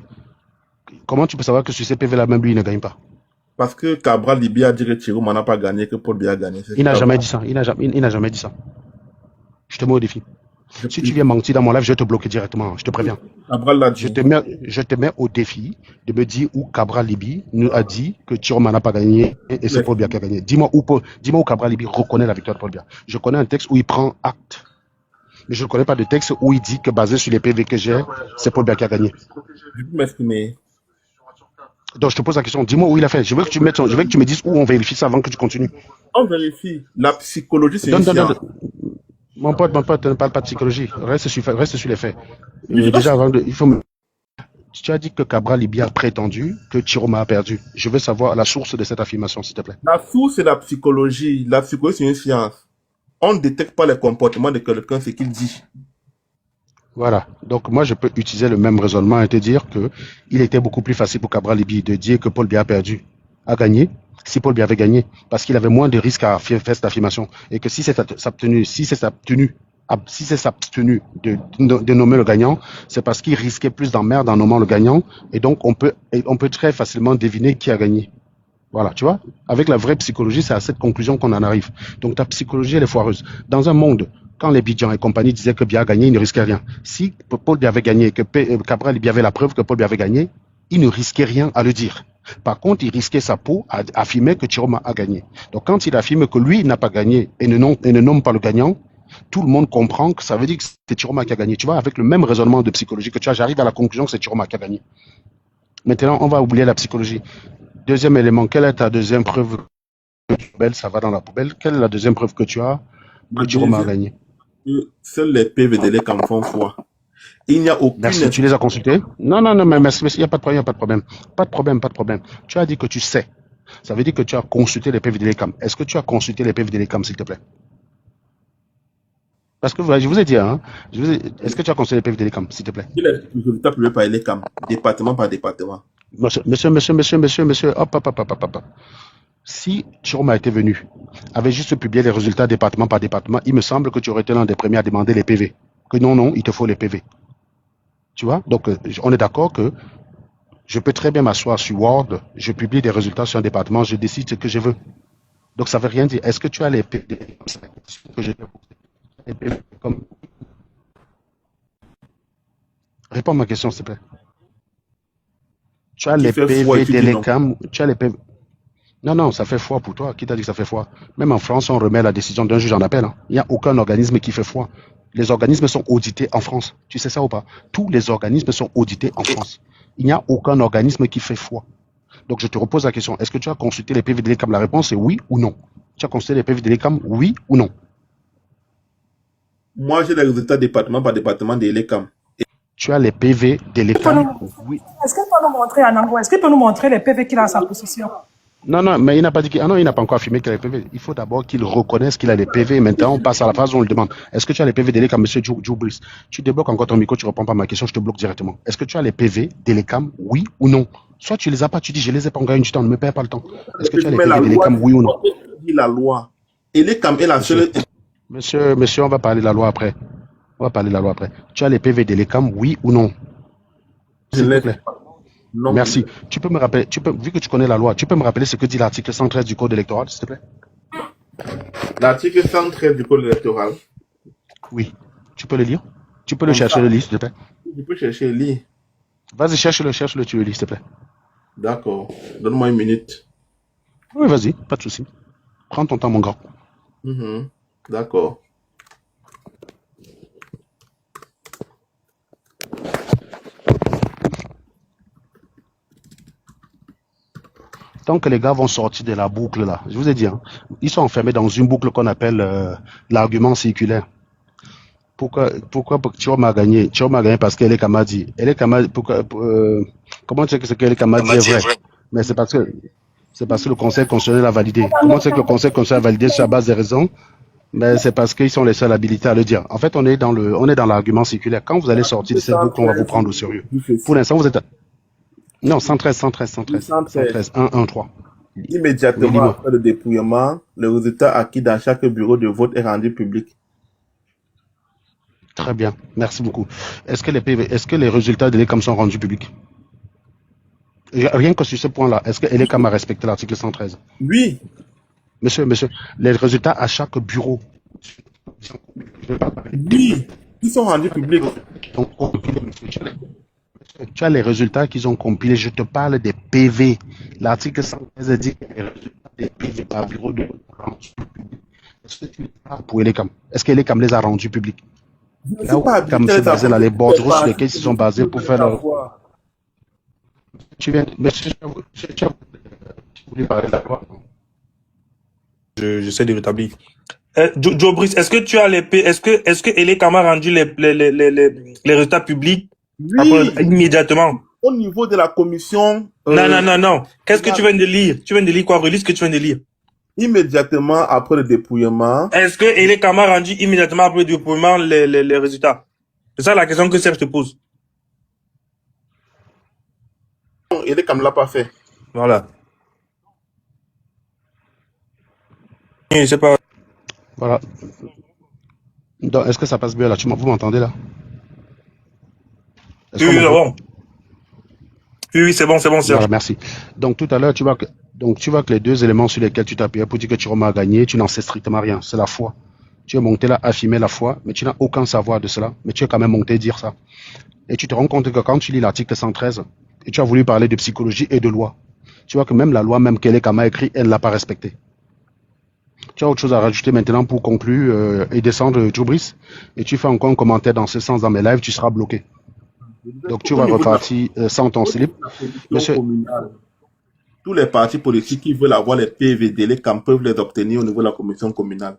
comment tu peux savoir que sur ces PV-là, même lui, il ne gagne pas? parce que Cabral Libi a dit que Chiroma n'a pas gagné, que Paul Biya a gagné. Il n'a jamais dit ça. Il n'a jamais dit ça. Je te mets au défi. Si tu viens mentir dans mon live, je vais te bloquer directement. Je te préviens. Cabral l'a dit. Je te mets au défi de me dire où Cabral Libi nous a dit que Chiroma n'a pas gagné et c'est Paul Biya qui a gagné. Dis-moi où Cabral Libi reconnaît la victoire de Paul Biya. Je connais un texte où il prend acte. Mais je ne connais pas de texte où il dit que basé sur les PV que j'ai, c'est Paul Biya qui a gagné. Je peux m'exprimer. Donc je te pose la question, dis-moi où il a fait. Je veux que tu me dises où on vérifie ça avant que tu continues. On vérifie. La psychologie, c'est une science. Mon pote, ne parle pas de psychologie. Reste sur les faits. Déjà, il faut me... Tu as dit que Cabral Libi a prétendu que Chiroma a perdu. Je veux savoir la source de cette affirmation, s'il te plaît. La source, c'est la psychologie. La psychologie, c'est une science. On ne détecte pas les comportements de quelqu'un, ce qu'il dit. Voilà. Donc, moi, je peux utiliser le même raisonnement et te dire que il était beaucoup plus facile pour Cabral Libi de dire que Paul Biya a perdu, a gagné, si Paul Biya avait gagné, parce qu'il avait moins de risques à faire cette affirmation. Et que si c'est sa tenue, si c'est abstenu de nommer le gagnant, c'est parce qu'il risquait plus d'emmerde en nommant le gagnant. Et donc, on peut très facilement deviner qui a gagné. Voilà, tu vois, avec la vraie psychologie, c'est à cette conclusion qu'on en arrive. Donc ta psychologie, elle est foireuse. Dans un monde, quand les Bidjan et compagnie disaient que Biya a gagné, il ne risquait rien. Si Paul Biya avait gagné et que Cabral Biya avait la preuve que Paul Biya avait gagné, il ne risquait rien à le dire. Par contre, il risquait sa peau à affirmer que Chiroma a gagné. Donc quand il affirme que lui n'a pas gagné et ne nomme pas le gagnant, tout le monde comprend que ça veut dire que c'est Chiroma qui a gagné. Tu vois, avec le même raisonnement de psychologie que tu as, j'arrive à la conclusion que c'est Chiroma qui a gagné. Maintenant, on va oublier la psychologie. Deuxième élément, quelle est ta deuxième preuve que poubelle, ça va dans la poubelle? Quelle est la deuxième preuve que tu as Ma que Chiroma a deuxième, gagné? seuls les PV de l'ECAM font foi. Il n'y a aucune Merci, tu les as consultés? Non, non, non, mais merci, il n'y a pas de problème, il n'y a pas de problème. Pas de problème, pas de problème. Tu as dit que tu sais. Ça veut dire que tu as consulté les PV de l'ECAM. Est-ce que tu as consulté les PV de l'ECAM, s'il te plaît? Parce que je vous ai dit, hein, est-ce que tu as consulté les PV de l'ECAM, s'il te plaît? Il est le résultat publié par l'ECAM, département par département. Monsieur, hop, hop, hop, hop, hop, hop. Si Chiroma était venu, avait juste publié les résultats département par département, il me semble que tu aurais été l'un des premiers à demander les PV. Que non, non, il te faut les PV. Tu vois? Donc, on est d'accord que je peux très bien m'asseoir sur Word, je publie des résultats sur un département, je décide ce que je veux. Donc, ça ne veut rien dire. Est-ce que tu as les PV que je les PV comme... Réponds à ma question, s'il te plaît. Tu as Qui les fait foi et PV tu dis non. d'Elecam, tu as les PV. Non, non, ça fait foi pour toi. Qui t'a dit que ça fait foi? Même en France, on remet la décision d'un juge en appel. Hein. Il n'y a aucun organisme qui fait foi. Les organismes sont audités en France. Tu sais ça ou pas? Tous les organismes sont audités en France. Il n'y a aucun organisme qui fait foi. Donc je te repose la question. Est-ce que tu as consulté les PV de l'ECAM? La réponse est oui ou non. Tu as consulté les PV de l'ECAM? Oui ou non? Moi, j'ai les résultats département par département de l'ECAM. Tu as les PV de l'ECAM? Oui. Est-ce qu'il peut nous montrer en anglais? Est-ce qu'il peut nous montrer les PV qu'il a en sa possession? Non, non, mais il n'a pas dit qu'il... Ah non, il n'a pas encore affirmé qu'il a les PV. Il faut d'abord qu'il reconnaisse qu'il a les PV. Maintenant, on passe à la phase où on le demande. Est-ce que tu as les PV de l'ECAM, monsieur Joubris? Tu débloques encore ton micro, tu ne réponds pas à ma question, je te bloque directement. Est-ce que tu as les PV de l'ECAM, oui ou non? Soit tu les as pas, tu dis je les ai pas, on gagne du temps, ne me perds pas le temps. Est-ce que tu as les Mais la PV de loi, l'ECAM, oui ou non? dit la loi. Et l'ECAM est la Monsieur, seule. monsieur, on va parler de la loi après. On va parler de la loi après. Tu as les PV de l'ECAM, oui ou non? Je S'il te l'ai plaît. non. Merci. Tu peux me rappeler, vu que tu connais la loi, tu peux me rappeler ce que dit l'article 113 du Code électoral, s'il te plaît? L'article 113 du Code électoral. Oui. Tu peux le lire? Tu peux le Comme chercher, ça, le lire, s'il te plaît? je peux chercher et lire. Vas-y, cherche-le, tu le lis, s'il te plaît. D'accord. Donne-moi une minute. Oui, vas-y, pas de souci. Prends ton temps, mon grand. D'accord. Tant que les gars vont sortir de la boucle là, je vous ai dit, hein, ils sont enfermés dans une boucle qu'on appelle l'argument circulaire. Pourquoi Thioma a gagné? Thioma a gagné parce qu'elle est Kamadi. Elle est Kamadi. Comment tu sais que ce qu'elle est Kamadi est vrai? Mais c'est parce que le Conseil constitutionnel a validé. Comment tu sais que le Conseil constitutionnel a validé sur la base des raisons? Mais c'est parce qu'ils sont les seuls habilités à le dire. En fait, on est dans l'argument circulaire. Quand vous allez sortir de cette boucle, on va vous prendre au sérieux. Pour l'instant, vous êtes non, 113, 113. 1, 3. Immédiatement Oui, après le dépouillement, le résultat acquis dans chaque bureau de vote est rendu public. Très bien, merci beaucoup. Est-ce que les résultats de l'ECAM sont rendus publics? Rien que sur ce point-là, est-ce que l'ECAM a respecté l'article 113? Oui. Monsieur, les résultats à chaque bureau. Oui. Ils sont rendus publics. Tu as les résultats qu'ils ont compilés. Je te parle des PV. L'article 113 dit que les résultats des PV par bureau de est-ce que tu as pour l'ECAM? Est-ce que l'ECAM les a rendus publics? Là où l'ECAM se basait là, les bordereaux sur lesquels ils se sont basés pour faire leur... Tu viens... Monsieur, tu voulais parler de la loi? J'essaie de rétablir. Joe Brice, est-ce que tu as est-ce que Elekam a rendu les résultats publics Oui. immédiatement? Au niveau de la commission. Non. Qu'est-ce que tu viens de lire? Tu viens de lire quoi? Relis ce que tu viens de lire. Immédiatement après le dépouillement. Est-ce que Elekam a rendu immédiatement après le dépouillement les résultats? C'est ça la question que Serge te pose. Non, Elekam ne l'a pas fait. Voilà. Je sais pas. Voilà. Donc, est-ce que ça passe bien là? Vous m'entendez là? Est-ce Oui, qu'on oui, c'est m'entend? bon. Oui, oui, c'est bon, Voilà, Serge. merci. Donc tout à l'heure, tu vois que les deux éléments sur lesquels tu t'appuyais pour dire que Chiroma a gagné, tu n'en sais strictement rien. C'est la foi. Tu es monté là, affirmer la foi, mais tu n'as aucun savoir de cela. Mais tu es quand même monté dire ça. Et tu te rends compte que quand tu lis l'article 113, et tu as voulu parler de psychologie et de loi, tu vois que même la loi, même qu'elle a écrit, elle ne l'a pas respectée. Tu as autre chose à rajouter maintenant pour conclure et descendre, Djoubris, et tu fais encore un commentaire dans ce sens dans mes lives, tu seras bloqué. Donc tu Au vas niveau de la, repartir sans ton au niveau slip. de la commission Monsieur, communale, tous les partis politiques qui veulent avoir les PVD, les camps peuvent les obtenir au niveau de la commission communale.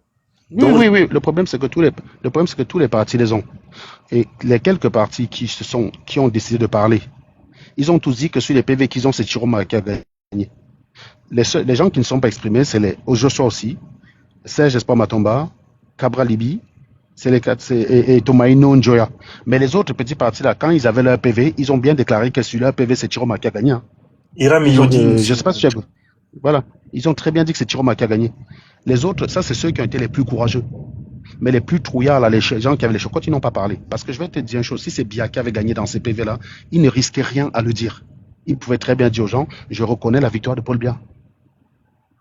oui, Donc, oui, oui. Le problème, c'est que tous les partis les ont. Et les quelques partis qui ont décidé de parler, ils ont tous dit que sur les PV qu'ils ont, c'est Chiroma qui a gagné. Les gens qui ne sont pas exprimés, c'est les Ojoshua aussi, Serge Espoir Matomba, Cabra Libi, et Tomaino Njoya. Mais les autres petits partis là, quand ils avaient leur PV, ils ont bien déclaré que sur leur PV, c'est Chiroma qui a gagné. Hein. Iram Ils ont, Yodi je aussi. sais pas si tu as, voilà, ils ont très bien dit que c'est Chiroma qui a gagné. Les autres, ça c'est ceux qui ont été les plus courageux. Mais les plus trouillards, là, les gens qui avaient les chocottes, ils n'ont pas parlé. Parce que je vais te dire une chose, si c'est Bia qui avait gagné dans ces PV-là, il ne risquait rien à le dire. Il pouvait très bien dire aux gens, je reconnais la victoire de Paul Bia.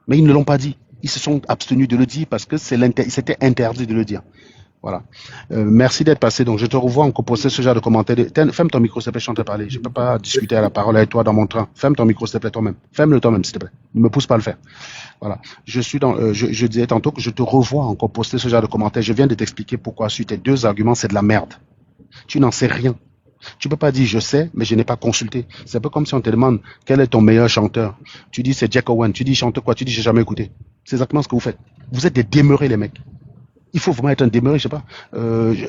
Mais ils ne l'ont pas dit. Ils se sont abstenus de le dire parce que c'était interdit de le dire. Voilà. Merci d'être passé. Donc, je te revois encore poster ce genre de commentaires. Ferme ton micro, s'il te plaît, je suis en train de parler. Je ne peux pas discuter à la parole avec toi dans mon train. Ferme ton micro, s'il te plaît, toi-même. Ferme-le toi-même, s'il te plaît. Ne me pousse pas à le faire. Voilà. Je disais tantôt que je te revois encore poster ce genre de commentaires. Je viens de t'expliquer pourquoi, sur tes deux arguments, c'est de la merde. Tu n'en sais rien. Tu peux pas dire je sais, mais je n'ai pas consulté. C'est un peu comme si on te demande quel est ton meilleur chanteur. Tu dis c'est Jack Owen. Tu dis chante quoi? Tu dis j'ai jamais écouté. C'est exactement ce que vous faites. Vous êtes des demeurés, les mecs. Il faut vraiment être un demeuré, je sais pas.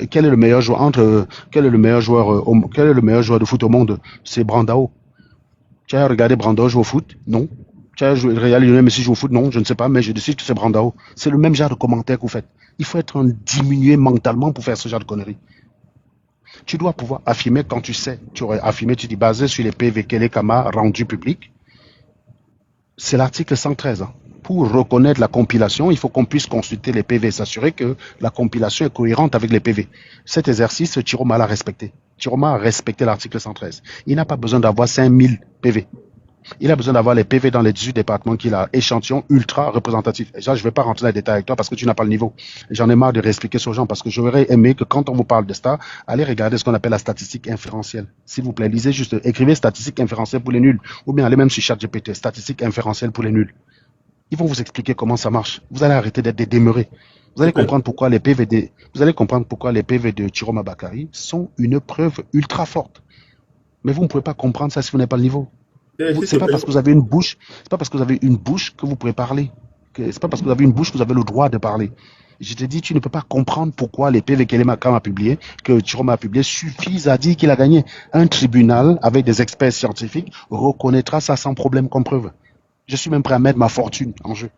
Quel est le meilleur joueur quel est le meilleur joueur de foot au monde? C'est Brandao. Tu as regardé Brandao jouer au foot? Non. Tu as regardé Lionel Messi jouer au foot? Non, je ne sais pas, mais je décide que c'est Brandao. C'est le même genre de commentaire que vous faites. Il faut être un diminué mentalement pour faire ce genre de conneries. Tu dois pouvoir affirmer quand tu sais. Tu aurais affirmé, tu dis basé sur les PV Kele Kama rendus publics. C'est l'article 113. Hein. Pour reconnaître la compilation, il faut qu'on puisse consulter les PV, s'assurer que la compilation est cohérente avec les PV. Cet exercice, Chiroma l'a respecté. Chiroma a respecté l'article 113. Il n'a pas besoin d'avoir 5000 PV. Il a besoin d'avoir les PV dans les 18 départements qu'il a, échantillon ultra représentatif. Et ça, je ne vais pas rentrer dans les détails avec toi parce que tu n'as pas le niveau. J'en ai marre de réexpliquer ça aux gens parce que j'aurais aimé que quand on vous parle de ça, allez regarder ce qu'on appelle la statistique inférentielle. S'il vous plaît, lisez juste, écrivez statistique inférentielle pour les nuls. Ou bien allez même sur ChatGPT, statistique inférentielle pour les nuls. Ils vont vous expliquer comment ça marche. Vous allez arrêter d'être des demeurés. Vous allez comprendre pourquoi les PV de Chiroma Bakary sont une preuve ultra forte. Mais vous ne pouvez pas comprendre ça si vous n'avez pas le niveau. C'est pas parce que vous avez une bouche, c'est pas parce que vous avez une bouche que vous pouvez parler. C'est pas parce que vous avez une bouche que vous avez le droit de parler. Je te dis, tu ne peux pas comprendre pourquoi les PV qu'Elema a publié, que Chiroma a publié, suffisent à dire qu'il a gagné. Un tribunal avec des experts scientifiques reconnaîtra ça sans problème comme preuve. Je suis même prêt à mettre ma fortune en jeu.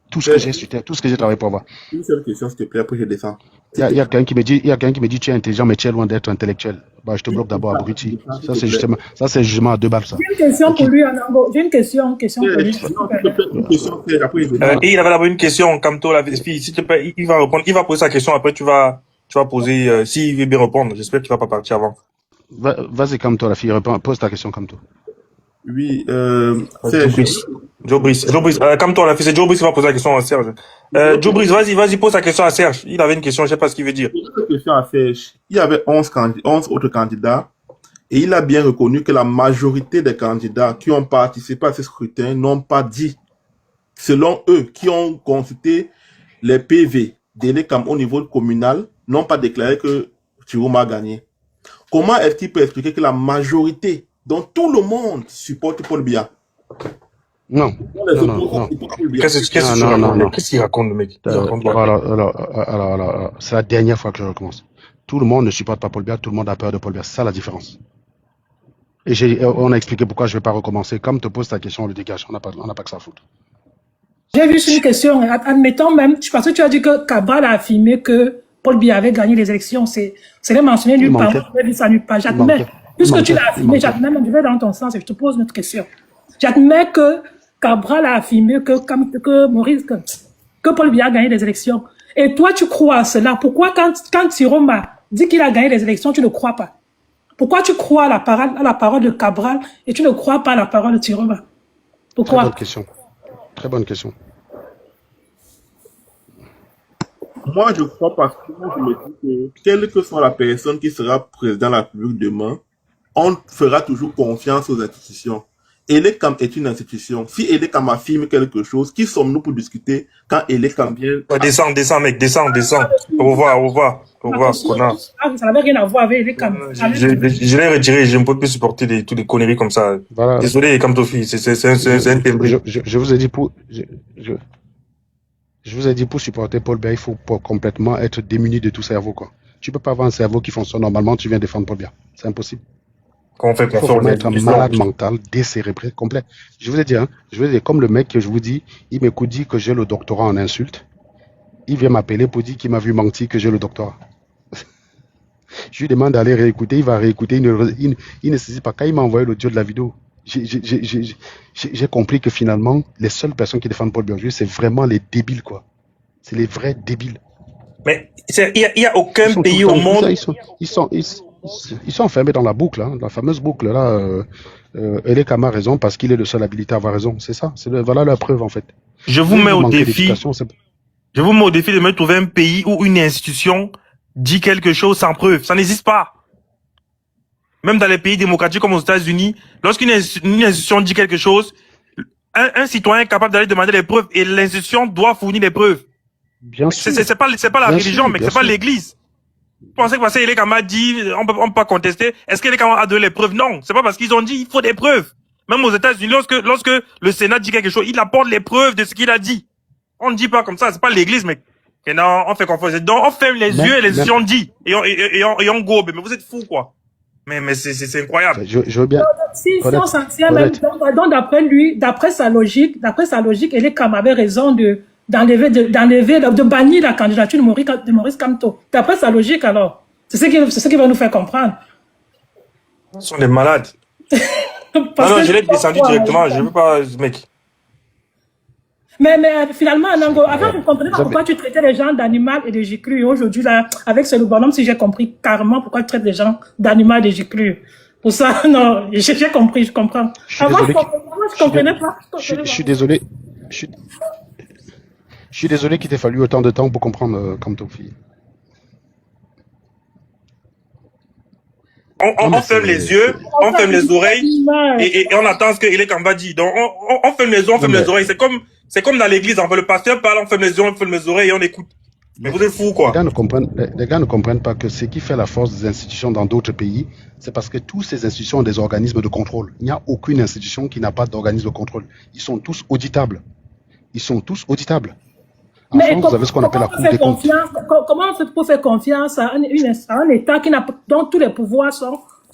Tout ce que j'ai sur terre, tout ce que j'ai travaillé pour avoir. Une seule question, s'il te plaît, après je descends. Il y a quelqu'un qui me dit, tu es intelligent, mais tu es loin d'être intellectuel. Bah, je te bloque d'abord, abruti. Ça, c'est justement à 2 balles, ça. J'ai une question pour lui, Anango. J'ai une question pour lui. Une question, après je descends. Et il avait d'abord une question, Kamto, s'il te plaît, il va répondre. Il va poser sa question, après tu vas poser, s'il veut bien répondre. J'espère qu'il va pas partir avant. Vas-y, comme toi, la fille, pose ta question comme toi. Oui, Joe Brice, comme toi, c'est Joe Brice qui va poser la question à Serge. Joe Brice, vas-y, pose ta question à Serge. Il avait une question, je sais pas ce qu'il veut dire. une question à Serge. Il y avait 11 autres candidats et il a bien reconnu que la majorité des candidats qui ont participé à ce scrutin n'ont pas dit, selon eux, qui ont consulté les PV d'Elekam au niveau communal, n'ont pas déclaré que Chiroma a gagné. Comment est-ce qu'il peut expliquer que la majorité, dont tout le monde supporte Paul Biya? Non. Qu'est-ce qu'il raconte, le mec? Alors, c'est la dernière fois que je recommence. Tout le monde ne supporte pas Paul Biya, tout le monde a peur de Paul Biya. C'est ça la différence. Et on a expliqué pourquoi je ne vais pas recommencer. Comme te pose ta question, on le dégage. On n'a pas que ça à foutre. J'ai vu sur une question, admettons même, parce que tu as dit que Cabral a affirmé que Paul Biya avait gagné les élections. C'est mentionné nulle part. Ça nulle part. J'admets. Puisque tu l'as affirmé, j'admets, je vais dans ton sens et je te pose une autre question. J'admets que Cabral a affirmé que Paul Biya a gagné les élections. Et toi, tu crois à cela. Pourquoi quand Tiroma dit qu'il a gagné les élections, tu ne crois pas? Pourquoi tu crois à la parole de Cabral et tu ne crois pas à la parole de Tiroma? Pourquoi? Très bonne question. Très bonne question. Moi, je crois parce que je me dis que, quelle que soit la personne qui sera président de la République demain, on fera toujours confiance aux institutions. Elekam est une institution. Si Elekam affirme quelque chose, qui sommes-nous pour discuter quand Elekam vient... Descends, mec, descends. Au revoir, connard. Ça n'avait rien à voir avec Elekam. Je l'ai retiré, je ne peux plus supporter toutes les conneries comme ça. Voilà. Désolé, Kamtofi, c'est un thème. Je vous ai dit je vous ai dit pour supporter Paul Biya, il faut complètement être démuni de tout cerveau, quoi. Tu peux pas avoir un cerveau qui fonctionne normalement, tu viens défendre Paul Biya. C'est impossible. Quand on fait Il faut vraiment être un malade mental, décérébré, complet. Je vous ai dit, comme le mec que je vous dis, il m'écoute, dit que j'ai le doctorat en insulte. Il vient m'appeler pour dire qu'il m'a vu mentir que j'ai le doctorat. Je lui demande d'aller réécouter, il va réécouter, il ne saisit pas. Quand il m'a envoyé l'audio de la vidéo, j'ai compris que finalement, les seules personnes qui défendent Paul Biya, c'est vraiment les débiles, quoi. C'est les vrais débiles. Mais il y a aucun pays au monde... Ils sont enfermés dans la boucle, hein, la fameuse boucle là. Elekam a raison parce qu'il est le seul habilité à avoir raison. C'est ça. Voilà la preuve en fait. Je vous mets au défi de me trouver un pays où une institution dit quelque chose sans preuve. Ça n'existe pas. Même dans les pays démocratiques comme aux États-Unis, lorsqu'une institution dit quelque chose, un citoyen est capable d'aller demander les preuves et l'institution doit fournir les preuves. Bien sûr. C'est pas la religion, mais c'est pas l'église. Vous pensez que parce qu'Elekam a dit, on peut pas contester. Est-ce qu'Elekam a donné les preuves? Non. C'est pas parce qu'ils ont dit, il faut des preuves. Même aux États-Unis, lorsque le Sénat dit quelque chose, il apporte les preuves de ce qu'il a dit. On ne dit pas comme ça, c'est pas l'église, mec. Et non, on fait confiance. Donc, on ferme les yeux et les yeux on dit. Et on gobe. Mais vous êtes fous, quoi. Mais c'est incroyable. Je veux bien. Si on s'en tient même, donc d'après sa logique, Elekam avait raison de bannir la candidature de Maurice Kamto. D'après sa logique, alors. C'est ce qui va nous faire comprendre. Ils sont des malades. Non, je l'ai descendu directement. Je veux pas, mec. Mais finalement, Anango, avant, je ne comprenais pas pourquoi tu traitais les gens d'animal et de giclure. Aujourd'hui, là, avec ce bonhomme, si j'ai compris carrément pourquoi tu traites les gens d'animal et de giclure. Pour ça, non, j'ai compris, je comprends. Avant, je comprenais pas. Je suis désolé. Je suis désolé qu'il t'ait fallu autant de temps pour comprendre comme ton fille. On ferme les yeux, on ferme les oreilles et on attend ce que Elekam va dire. Donc on ferme les yeux, on ferme les oreilles. C'est comme dans l'église, en fait, le pasteur parle, on ferme les yeux, on ferme les oreilles et on écoute. Mais vous êtes fous, quoi. Les gars ne comprennent pas que ce qui fait la force des institutions dans d'autres pays, c'est parce que toutes ces institutions ont des organismes de contrôle. Il n'y a aucune institution qui n'a pas d'organisme de contrôle. Ils sont tous auditables. En France, vous avez ce qu'on appelle la Cour des comptes. Comment on fait pour faire confiance à un État dont tous les pouvoirs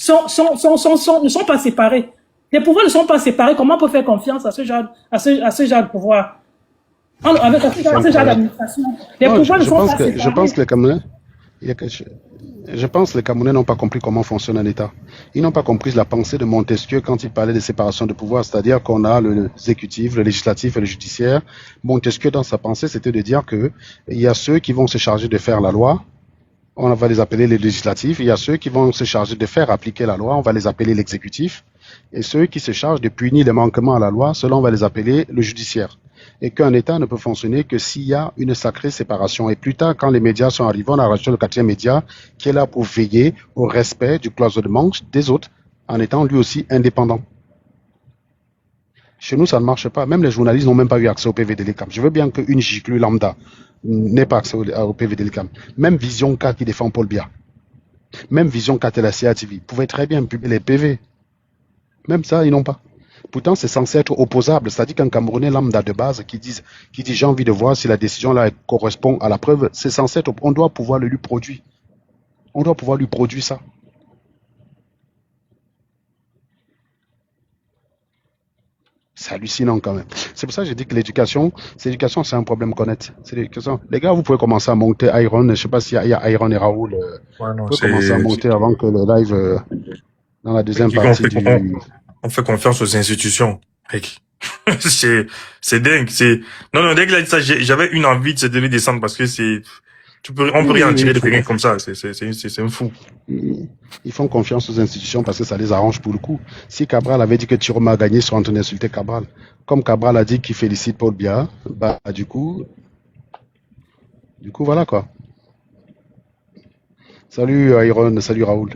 ne sont pas séparés? Les pouvoirs ne sont pas séparés. Comment on peut faire confiance à ce genre de pouvoir? Avec ce genre d'administration. Les pouvoirs ne sont pas séparés. Je pense que les Camerounais n'ont pas compris comment fonctionne un État. Ils n'ont pas compris la pensée de Montesquieu quand il parlait de séparation de pouvoir, c'est-à-dire qu'on a l'exécutif, le législatif et le judiciaire. Montesquieu, dans sa pensée, c'était de dire que il y a ceux qui vont se charger de faire la loi, on va les appeler les législatifs, il y a ceux qui vont se charger de faire appliquer la loi, on va les appeler l'exécutif, et ceux qui se chargent de punir les manquements à la loi, cela on va les appeler le judiciaire. Et qu'un État ne peut fonctionner que s'il y a une sacrée séparation. Et plus tard, quand les médias sont arrivés, on a rajouté le 4e média qui est là pour veiller au respect du cloisonnement des autres, en étant lui aussi indépendant. Chez nous, ça ne marche pas. Même les journalistes n'ont même pas eu accès au PV de l'ECAM. Je veux bien qu'une giclue lambda n'ait pas accès au PV de l'ECAM. Même Vision K qui défend Paul Biya, même Vision K et la CATV pouvaient très bien publier les PV. Même ça, ils n'ont pas. Pourtant, c'est censé être opposable. C'est-à-dire qu'un Camerounais lambda de base qui dit j'ai envie de voir si la décision là correspond à la preuve, c'est censé être, on doit pouvoir le lui produire. On doit pouvoir lui produire ça. C'est hallucinant quand même. C'est pour ça que j'ai dit que l'éducation, c'est un problème connaître. Les gars, vous pouvez commencer à monter Iron. Je ne sais pas s'il y a Iron et Raoul. Vous pouvez commencer à monter avant que le live dans la deuxième partie du... On fait confiance aux institutions, mec. C'est dingue. Non, dès qu'il a dit ça, j'avais une envie de se lever descendre parce que on peut rien tirer de quelqu'un comme ça. C'est un fou. Ils font confiance aux institutions parce que ça les arrange pour le coup. Si Cabral avait dit que Tiroma a gagné, ils sont en train d'insulter Cabral. Comme Cabral a dit qu'il félicite Paul Biya, bah, du coup, voilà quoi. Salut Iron, salut Raoul.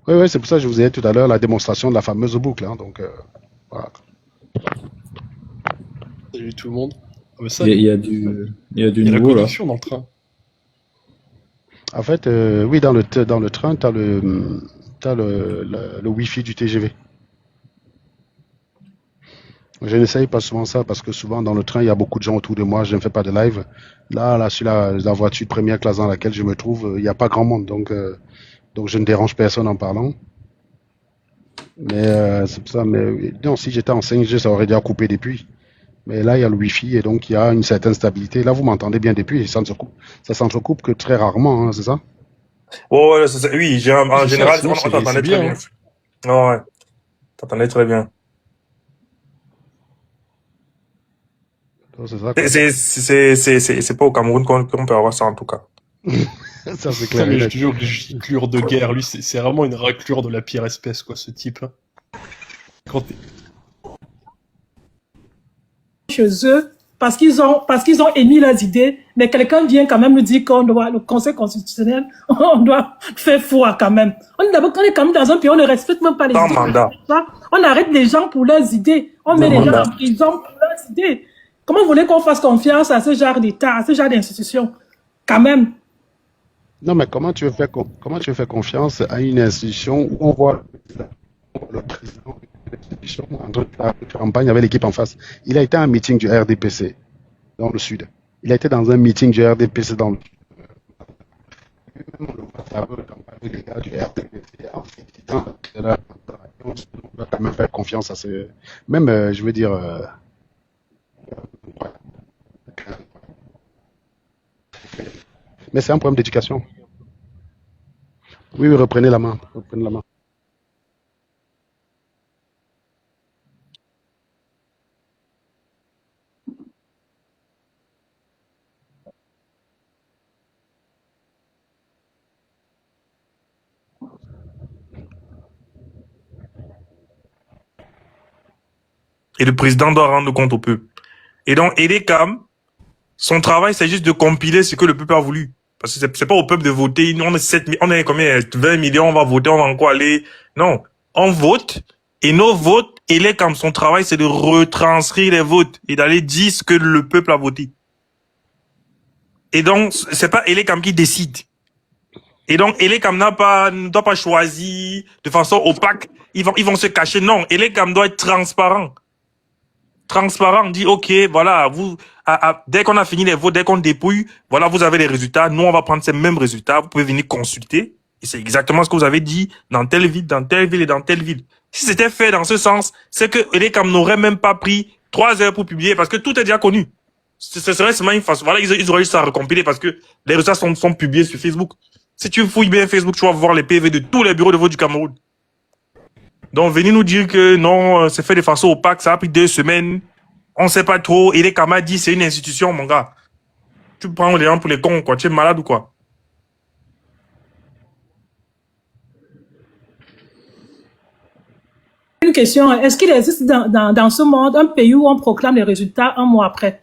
Oui, c'est pour ça que je vous ai dit tout à l'heure la démonstration de la fameuse boucle. Hein, donc, voilà. Salut tout le monde. Il y a du nouveau là. Dans le train. En fait, oui, dans le train, tu as le Wi-Fi du TGV. Je n'essaye pas souvent ça parce que souvent dans le train, il y a beaucoup de gens autour de moi, je ne fais pas de live. Là, sur la voiture de première classe dans laquelle je me trouve, il n'y a pas grand monde. Donc je ne dérange personne en parlant. Mais c'est pour ça. Mais non, si j'étais en 5G, ça aurait déjà coupé depuis. Mais là, il y a le Wi-Fi et donc il y a une certaine stabilité. Là, vous m'entendez bien depuis, ça s'entrecoupe que très rarement, hein, c'est ça? Ouais, oui, en général, on t'entendait très bien. Ouais, t'entendais très bien. C'est pas au Cameroun qu'on peut avoir ça en tout cas. Ça c'est clair. Mais je te jure que giclure de guerre, lui, c'est vraiment une raclure de la pire espèce, quoi, ce type. Chez eux, parce qu'ils ont émis leurs idées, mais quelqu'un vient quand même nous dire le Conseil constitutionnel, on doit faire foi quand même. On est quand même dans un pays, on ne respecte même pas les idées. Mandat. On arrête les gens pour leurs idées. On met les gens en prison pour leurs idées. Comment vous voulez qu'on fasse confiance à ce genre d'État, à ce genre d'institution? Quand même. Non, mais comment tu veux faire confiance à une institution où on voit le président de l'institution en train de faire campagne avec l'équipe en face? Il a été à un meeting du RDPC dans le sud. Il a été dans un meeting du RDPC dans le sud. Même on le voit faire avec les gars du RDPC en félicitant. On doit quand même faire confiance à ce. Même, je veux dire. Mais c'est un problème d'éducation. Oui, reprenez la main. Et le président doit rendre compte au peuple. Et donc, Edekam, son travail, c'est juste de compiler ce que le peuple a voulu. Parce que c'est pas au peuple de voter. On est combien? 20 millions, on va voter, on va encore aller. Non. On vote, et nos votes, Edekam, son travail, c'est de retranscrire les votes et d'aller dire ce que le peuple a voté. Et donc, c'est pas Edekam qui décide. Et donc, Edekam ne doit pas choisir de façon opaque. Ils vont se cacher. Non. Edekam doit être transparent. Transparent, dit, OK, voilà, dès qu'on a fini les votes, dès qu'on dépouille, voilà, vous avez les résultats. Nous, on va prendre ces mêmes résultats. Vous pouvez venir consulter. Et c'est exactement ce que vous avez dit dans telle ville, dans telle ville et dans telle ville. Si c'était fait dans ce sens, c'est que Edekam n'aurait même pas pris 3 heures pour publier parce que tout est déjà connu. Ce serait seulement une façon. Voilà, ils auraient juste à recompiler parce que les résultats sont publiés sur Facebook. Si tu fouilles bien Facebook, tu vas voir les PV de tous les bureaux de vote du Cameroun. Donc, venez nous dire que non, c'est fait de façon opaque, ça a pris 2 semaines, on sait pas trop, Edekam a dit c'est une institution, mon gars. Tu prends les gens pour les cons, quoi, tu es malade ou quoi? Une question, est-ce qu'il existe dans ce monde un pays où on proclame les résultats 1 mois après?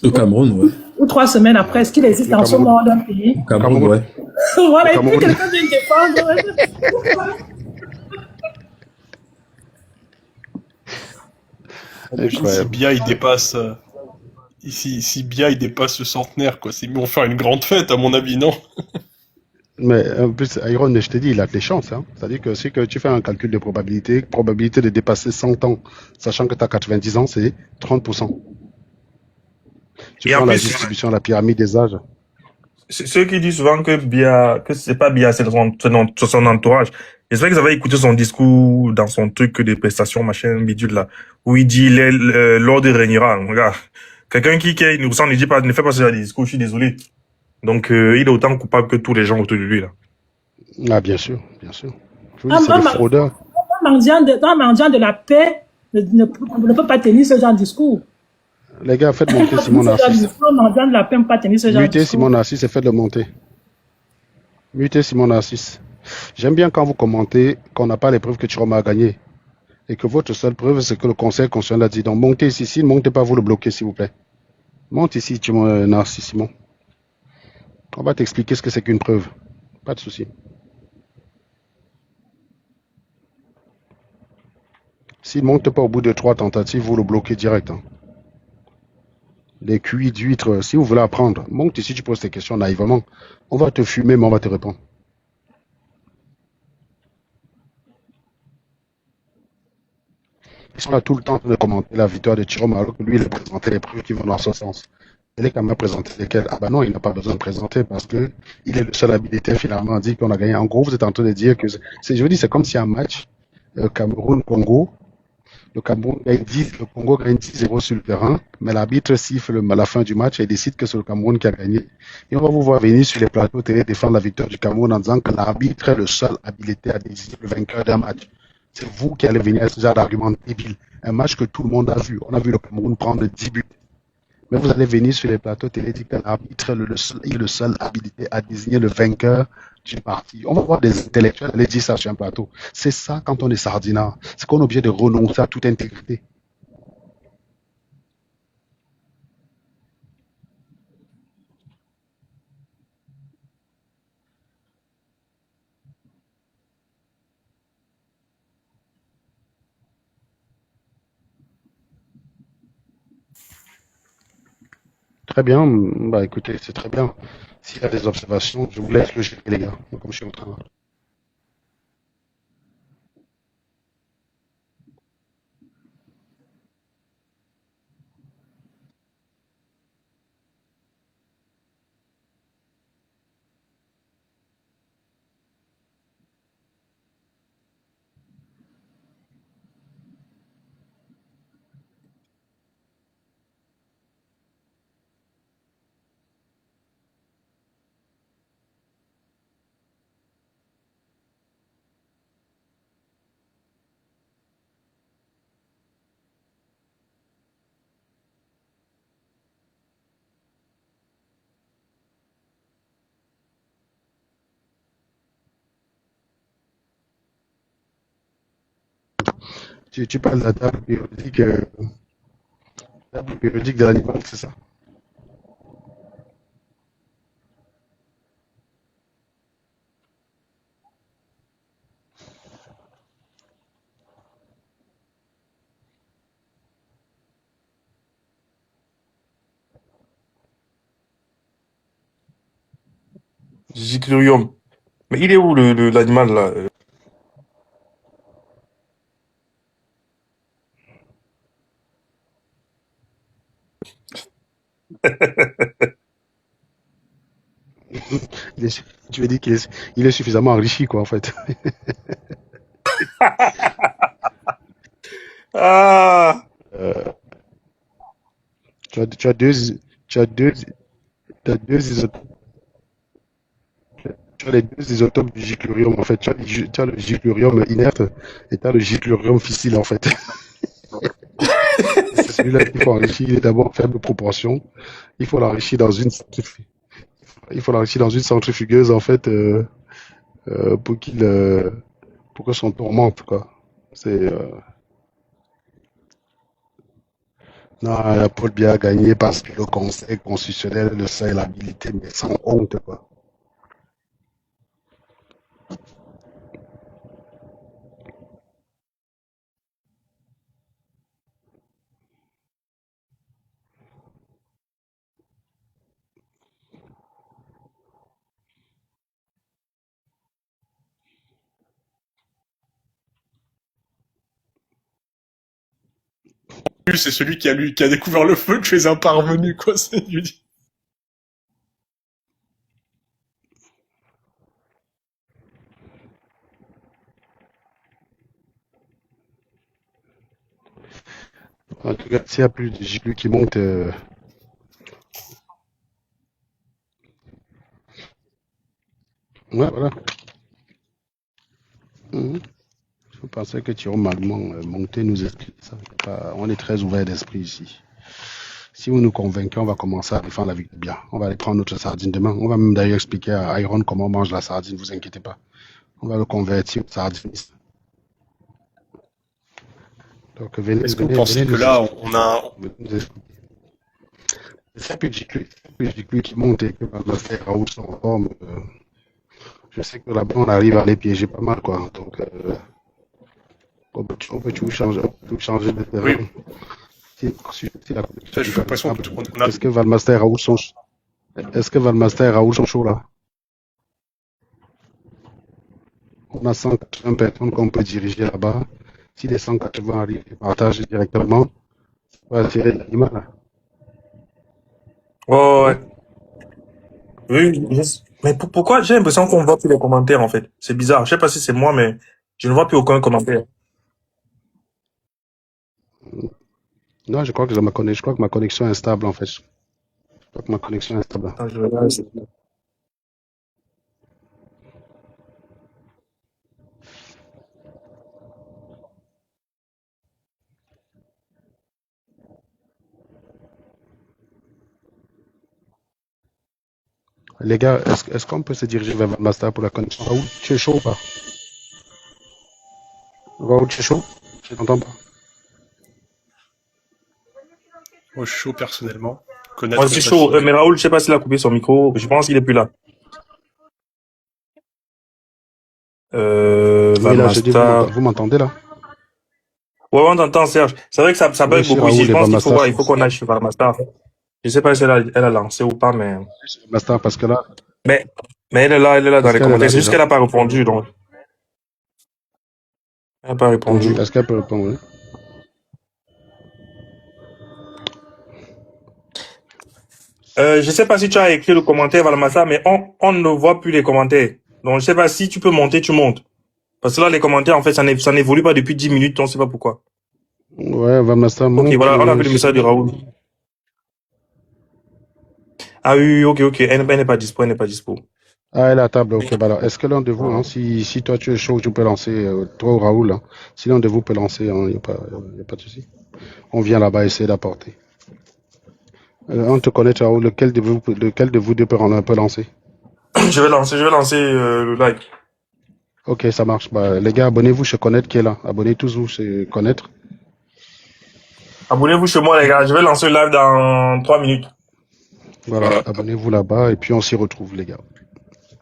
Au Cameroun, ouais. Ou 3 semaines après, est-ce qu'il existe dans ce monde un pays? Au Cameroun, ouais. Voilà, et puis quelqu'un vient défendre. Si Biya il dépasse, si Biya il dépasse le centenaire, quoi, ils vont faire une grande fête, à mon avis, non? Mais en plus, Iron, je t'ai dit, il a des chances. Hein. C'est-à-dire que si tu fais un calcul de probabilité de dépasser 100 ans, sachant que tu as 90 ans, c'est 30%. Tu prends la distribution, la pyramide des âges. Ceux qui disent souvent que c'est pas Biya, c'est son entourage. J'espère que vous avez écouté son discours dans son truc des prestations, machin, bidule là, où il dit l'ordre régnera. Regarde, quelqu'un qui est innocent ne fait pas ce genre de discours, je suis désolé. Donc, il est autant coupable que tous les gens autour de lui là. Ah, bien sûr, bien sûr. Je vous dis, c'est des fraudeurs. Un mendiant de la paix ne peut pas tenir ce genre de discours. Les gars, faites monter Simon Narcisse. On ne la peine pas tenir ce genre de discours. Mutez Simon Narcisse et faites-le monter. Mutez Simon Narcisse. J'aime bien quand vous commentez qu'on n'a pas les preuves que Thuram a gagné. Et que votre seule preuve, c'est que le Conseil constitutionnel a dit. Donc montez ici, s'il ne montez pas, vous le bloquez, s'il vous plaît. Monte ici, Narcisse Simon. On va t'expliquer ce que c'est qu'une preuve. Pas de souci. S'il ne monte pas au bout de 3 tentatives, vous le bloquez direct. Hein. Les cuits d'huîtres, si vous voulez apprendre, monte ici, tu poses tes questions naïvement. On va te fumer, mais on va te répondre. Ils sont là tout le temps de commenter la victoire de Thuram alors que lui, il a présenté les preuves qui vont dans ce sens. Il est quand même présenté lesquelles? Ah ben non, il n'a pas besoin de présenter parce que il est le seul habilité finalement dit qu'on a gagné. En gros, vous êtes en train de dire que je vous dis, c'est comme si un match Cameroun-Congo, le Cameroun gagne 10, le Congo gagne 10-0 sur le terrain, mais l'arbitre siffle à la fin du match et décide que c'est le Cameroun qui a gagné. Et on va vous voir venir sur les plateaux télé défendre la victoire du Cameroun en disant que l'arbitre est le seul habilité à désigner le vainqueur d'un match. C'est vous qui allez venir avec ce genre d'argument débile. Un match que tout le monde a vu. On a vu le Cameroun prendre 10 buts. Mais vous allez venir sur les plateaux télé dire que l'arbitre est le seul habilité à désigner le vainqueur d'une partie. On va voir des intellectuels aller dire ça sur un plateau. C'est ça quand on est sardinard. C'est qu'on est obligé de renoncer à toute intégrité. Très bien. Bah écoutez, c'est très bien. S'il y a des observations, je vous laisse le gérer, les gars. Comme je suis en train. Tu parles de la table périodique de l'animal, c'est ça? Zikurium. Mais il est où l'animal là? Tu veux dire qu'il est suffisamment enrichi, quoi, en fait. Ah! Euh, tu as deux, tu as deux, tu as deux isotopes, tu as les deux isotopes du giclurium, en fait. Tu as le giclurium inerte et tu as le giclurium fissile, en fait. C'est celui-là qu'il faut enrichir. Il est d'abord en faible proportion. Il faut l'enrichir dans une centrifugeuse, en fait, pour pour que son tourmente, quoi. C'est, non, Paul Biya a gagné parce que le Conseil constitutionnel le sait l'habilité, mais sans honte, quoi. C'est celui qui a découvert le feu que les un parvenu, quoi. Je dis. En tout cas, s'il y a plus de giclus qui montent, ouais, voilà. Mhm. pensais que Thierry Magnon montait nous expliquer ça. On est très ouvert d'esprit ici. Si vous nous convainquez, on va commencer à défendre la victoire bien. On va aller prendre notre sardine demain. On va même d'ailleurs expliquer à Iron comment on mange la sardine, vous inquiétez pas. On va le convertir au sardiniste. Donc venez. Est-ce que vous pensez que là, on a... C'est plus Giclu qui monte et que Valmaster et Raoult sont en forme. Je sais que là-bas, on arrive à les piéger pas mal, quoi. Donc, on peut tout changer de terrain. Oui. J'ai l'impression qu'on a... Est-ce que Valmaster et Raoult sont chauds, là? On a 180 personnes qu'on peut diriger là-bas. Si les 180 arrivent et partagent directement, ça va attirer l'animal, là. Ouais. Oui, mais pourquoi j'ai l'impression qu'on ne voit plus les commentaires, en fait? C'est bizarre. Je sais pas si c'est moi, mais je ne vois plus aucun commentaire. Non, je crois que ma connexion est instable, en fait. Je crois que ma connexion est instable. Attends, je regarde. Les gars, est-ce qu'on peut se diriger vers Valmaster pour la connexion? Raoult, tu es chaud ou pas? Raoult, tu es chaud? Je t'entends pas. Moi, je suis chaud personnellement. Moi, je suis chaud. Mais Raoult, je sais pas s'il a coupé son micro. Je pense qu'il est plus là. Oui, là, je dis, vous m'entendez là? Ouais, on t'entend, Serge. C'est vrai que ça bug beaucoup ici. Je pense qu'il faut qu'on aille chez Valmaster. Je sais pas si elle a lancé ou pas, mais... Valmaster, parce que là... Mais elle est là dans les commentaires. C'est juste qu'elle n'a pas répondu, donc. Elle n'a pas répondu. Est-ce qu'elle peut répondre, oui? Je sais pas si tu as écrit le commentaire, Valmaster, mais on ne voit plus les commentaires. Donc, je sais pas si tu peux monter, tu montes. Parce que là, les commentaires, en fait, ça n'évolue pas depuis 10 minutes, on sait pas pourquoi. Ouais, Valmaster monte. Ok, voilà, on a vu le message de Raoult. Ah oui, ok. Elle n'est pas dispo, Ah, elle est à table, ok. Bah alors, est-ce que l'un de vous, hein, si toi tu es chaud, tu peux lancer, toi ou Raoult, hein, si l'un de vous peut lancer, il n'y a pas de souci. On vient là-bas essayer d'apporter. On te connaît, Raoult, lequel de vous deux peut lancer? Je vais lancer le live. Ok, ça marche. Bah, les gars, abonnez-vous chez Connaître qui est là. Abonnez tous vous chez Connaître. Abonnez-vous chez moi, les gars. Je vais lancer le live dans 3 minutes. Voilà, abonnez-vous là-bas et puis on s'y retrouve, les gars.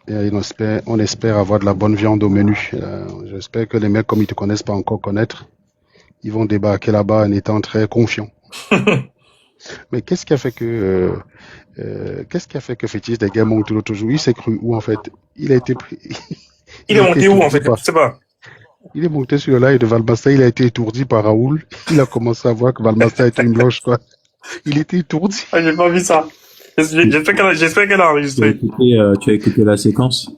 Et on espère avoir de la bonne viande au menu. J'espère que les mecs, comme ils te connaissent pas encore Connaître, ils vont débarquer là-bas en étant très confiants. Mais qu'est-ce qui a fait que Fétiche des gars monte l'autre jour? Il s'est cru où en fait? Il a été pris. Il est monté où en fait? Je sais pas. Il est monté sur le live de Valmaster, il a été étourdi par Raoult. Il a commencé à voir que Valmaster était une blanche, quoi. Il était étourdi. Ah, j'ai pas vu ça. J'espère qu'elle a enregistré. Tu as écouté la séquence?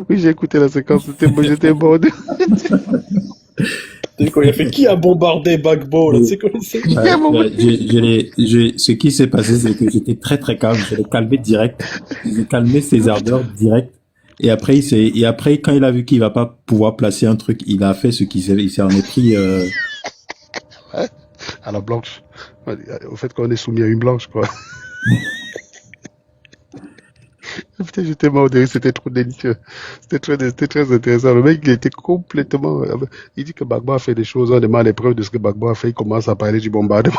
Oui, j'ai écouté la séquence, j'étais mort. Il a fait qui a bombardé Bagbo là? C'est quoi c'est Ce qui s'est passé, c'est que j'étais très très calme. Je l'ai calmé direct. J'ai calmé ses ardeurs direct. Et après, quand il a vu qu'il va pas pouvoir placer un truc, il a fait ce qu'il s'est en est pris. À la blanche. Au fait qu'on est soumis à une blanche, quoi. Putain, j'étais mort de rire, c'était trop délicieux. C'était très intéressant. Le mec, il était complètement... Il dit que Bagbo a fait des choses, on demande les preuves de ce que Bagbo a fait, il commence à parler du bombardement.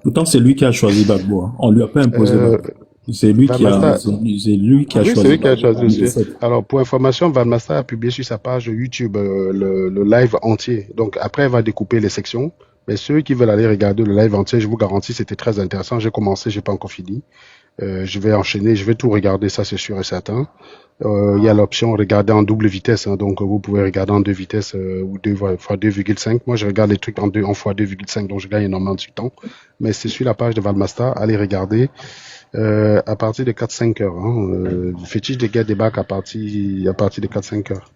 Pourtant, c'est lui qui a choisi Bagbo. Hein. On lui a pas imposé Bagbo. C'est lui qui a choisi. C'est lui qui a choisi. Alors, pour information, Valmaster a publié sur sa page YouTube le live entier. Donc, après, elle va découper les sections. Mais ceux qui veulent aller regarder le live entier, je vous garantis, c'était très intéressant. J'ai commencé, j'ai pas encore fini. Je vais enchaîner, je vais tout regarder, ça c'est sûr et certain. Il y a l'option regarder en double vitesse, hein, donc vous pouvez regarder en 2 vitesses ou 2 fois 2,5. Moi, je regarde les trucs en fois 2,5, donc je gagne énormément de temps. Mais c'est sur la page de Valmaster, allez regarder. À partir de 4-5 heures. Hein, Fétiche des gars débarque à partir de 4-5 heures.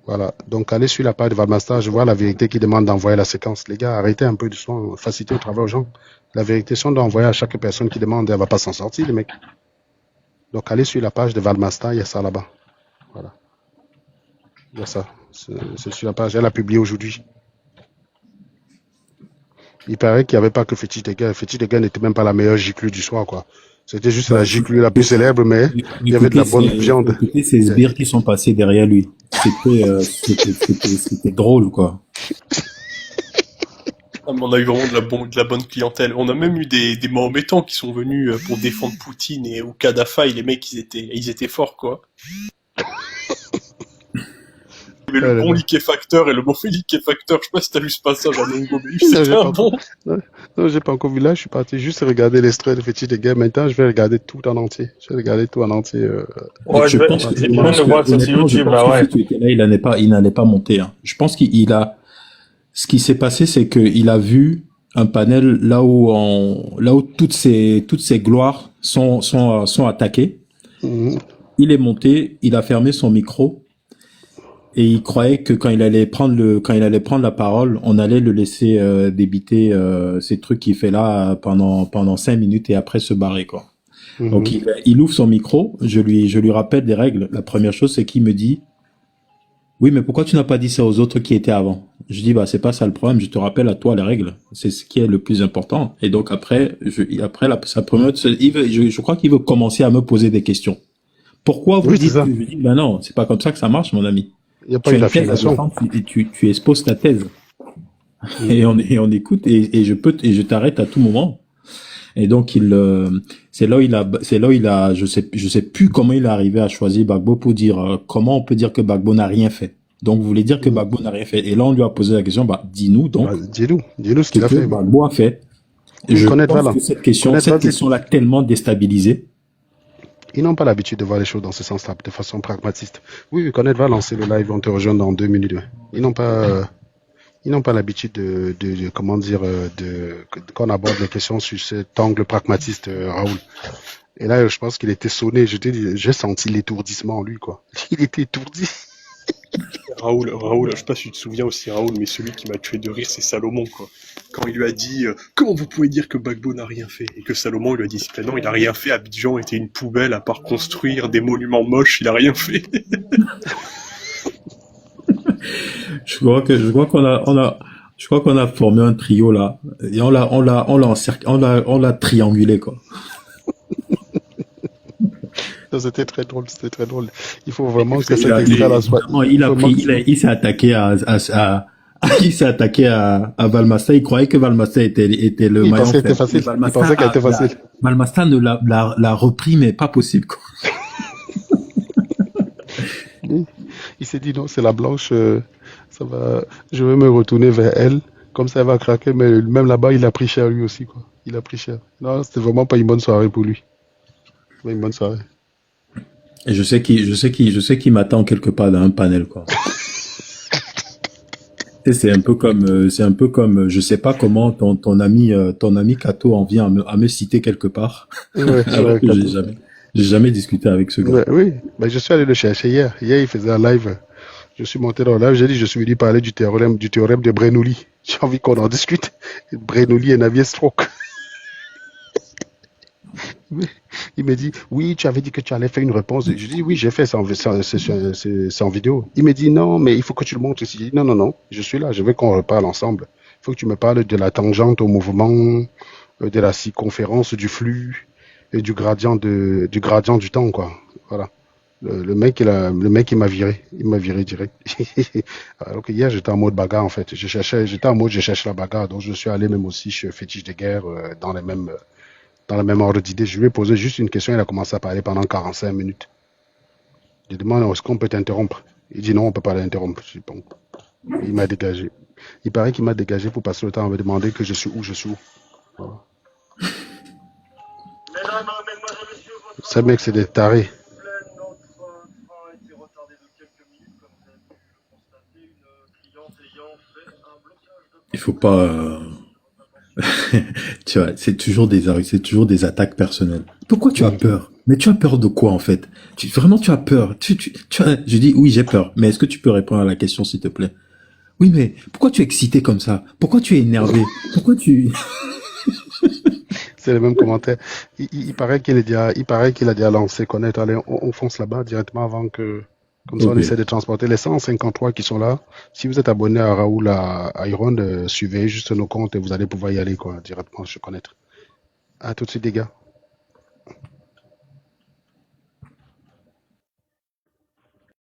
Voilà. Donc, allez sur la page de Valmaster, je vois la vérité qui demande d'envoyer la séquence. Les gars, arrêtez un peu de soin, facilitez le travail aux gens. La vérité, si on doit envoyer à chaque personne qui demande, elle va pas s'en sortir, les mecs. Donc, allez sur la page de Valmaster, il y a ça là-bas. Voilà. Il y a ça. C'est sur la page. Elle a publié aujourd'hui. Il paraît qu'il n'y avait pas que Fétiche des Gars. Fétiche des Gars n'était même pas la meilleure giclue du soir, quoi. C'était juste la giclue la plus célèbre, mais il y avait de la bonne viande. Écoutez ces sbires qui sont passés derrière lui. C'était drôle, quoi. Ah, mais on a eu vraiment de la bonne clientèle. On a même eu des Mahométans qui sont venus pour défendre Poutine ou Kadhafi. Les mecs, ils étaient forts, quoi. Il y avait le bon liquéfacteur et le mauvais liquéfacteur. Je sais pas si t'as vu ce passage à Longo, mais c'était un bon. Non, j'ai pas encore vu là. Je suis parti juste regarder l'extrait de Fétiche des Gars. Maintenant, je vais regarder tout en entier. Ouais, je vais le voir sur YouTube, là, ouais. Il n'allait pas monter, hein. Je pense ce qui s'est passé, c'est qu'il a vu un panel là où toutes ces gloires sont attaquées. Mhm. Il est monté, il a fermé son micro et il croyait que quand il allait prendre la parole, on allait le laisser débiter ces trucs qu'il fait là pendant 5 minutes et après se barrer, quoi. Mhm. Donc il ouvre son micro, je lui rappelle des règles. La première chose, c'est qu'il me dit: oui, mais pourquoi tu n'as pas dit ça aux autres qui étaient avant? Je dis, c'est pas ça le problème, je te rappelle à toi les règles. C'est ce qui est le plus important. Et donc après, je crois qu'il veut commencer à me poser des questions. Pourquoi vous dites que je dis, non, c'est pas comme ça que ça marche, mon ami. Il n'y a pas eu d'affiliation. Tu exposes ta thèse. Et on écoute, et je t'arrête à tout moment. Et donc c'est là où il a, je sais plus comment il est arrivé à choisir Gbagbo pour dire comment on peut dire que Gbagbo n'a rien fait. Donc vous voulez dire que Gbagbo n'a rien fait. Et là on lui a posé la question, dis-nous donc. Dis-nous ce qu'il a fait. Gbagbo a fait. Et je pense que cette question l'a tellement déstabilisé. Ils n'ont pas l'habitude de voir les choses dans ce sens-là, de façon pragmatiste. Oui, Connaître va lancer le live, on te rejoint dans 2 minutes. Ils n'ont pas l'habitude qu'on aborde les questions sur cet angle pragmatiste, Raoul. Et là, je pense qu'il était sonné. J'ai senti l'étourdissement en lui, quoi. Il était étourdi. Raoul, je sais pas si tu te souviens aussi, Raoul, mais celui qui m'a tué de rire, c'est Salomon, quoi. Quand il lui a dit comment vous pouvez dire que Gbagbo n'a rien fait, et que Salomon lui a dit non, il a rien fait. Abidjan était une poubelle à part construire des monuments moches, il a rien fait. Je crois qu'on a formé un trio là, et on l'a triangulé, quoi. C'était très drôle. Il faut vraiment que cet extrait-là soit. Il s'est attaqué il s'est attaqué à Valmasta. Il croyait que Valmasta était le maillon faible. Il pensait qu'elle était facile. Valmasta l'a repris, mais pas possible, quoi. Il s'est dit non, c'est la blanche. Ça va. Je vais me retourner vers elle. Comme ça, elle va craquer. Mais même là-bas, il a pris cher lui aussi, quoi. Il a pris cher. Non, c'était vraiment pas une bonne soirée pour lui. Pas une bonne soirée. Et je sais qu'il m'attend quelque part dans un panel, quoi. Et c'est un peu comme, je sais pas comment ton ami Kato en vient à me citer quelque part. Ouais, alors que j'ai jamais discuté avec ce gars. Ouais, oui, je suis allé le chercher hier. Hier, il faisait un live. Je suis monté dans le live, j'ai dit, je suis venu parler du théorème de Bernoulli. J'ai envie qu'on en discute. Bernoulli et Navier-Stokes. Il me dit, oui, tu avais dit que tu allais faire une réponse. Je dis, oui, j'ai fait ça c'est en vidéo. Il me dit, non, mais il faut que tu le montres ici. Je dis, non, je suis là, je veux qu'on reparle ensemble. Il faut que tu me parles de la tangente au mouvement, de la circonférence du flux et du gradient du temps, quoi. Voilà. Le mec, il m'a viré. Il m'a viré direct. Alors que hier, j'étais en mode bagarre, en fait. Je cherchais la bagarre. Donc, je suis allé même aussi chez Fétiche de Guerre, dans le même ordre d'idée. Je lui ai posé juste une question. Il a commencé à parler pendant 45 minutes. Je lui ai demandé, est-ce qu'on peut t'interrompre? Il dit non, on peut pas l'interrompre. Je dis bon. Il m'a dégagé. Il paraît qu'il m'a dégagé pour passer le temps à me demander que je suis où. Voilà. Ces mecs, c'est des tarés. Il faut pas... Tu vois, c'est toujours des attaques personnelles. Pourquoi tu as peur? Mais tu as peur de quoi, en fait? Vraiment, tu as peur. Je dis, oui, j'ai peur. Mais est-ce que tu peux répondre à la question, s'il te plaît? Oui, mais pourquoi tu es excité comme ça? Pourquoi tu es énervé? Pourquoi tu... C'est le même commentaire. Il paraît qu'il a déjà lancé connaître. Allez, on fonce là-bas directement avant que Comme ça, on essaie de transporter les 153 qui sont là. Si vous êtes abonné à Raoul, à Iron, suivez juste nos comptes et vous allez pouvoir y aller, quoi, directement se connaître. À tout de suite, les gars.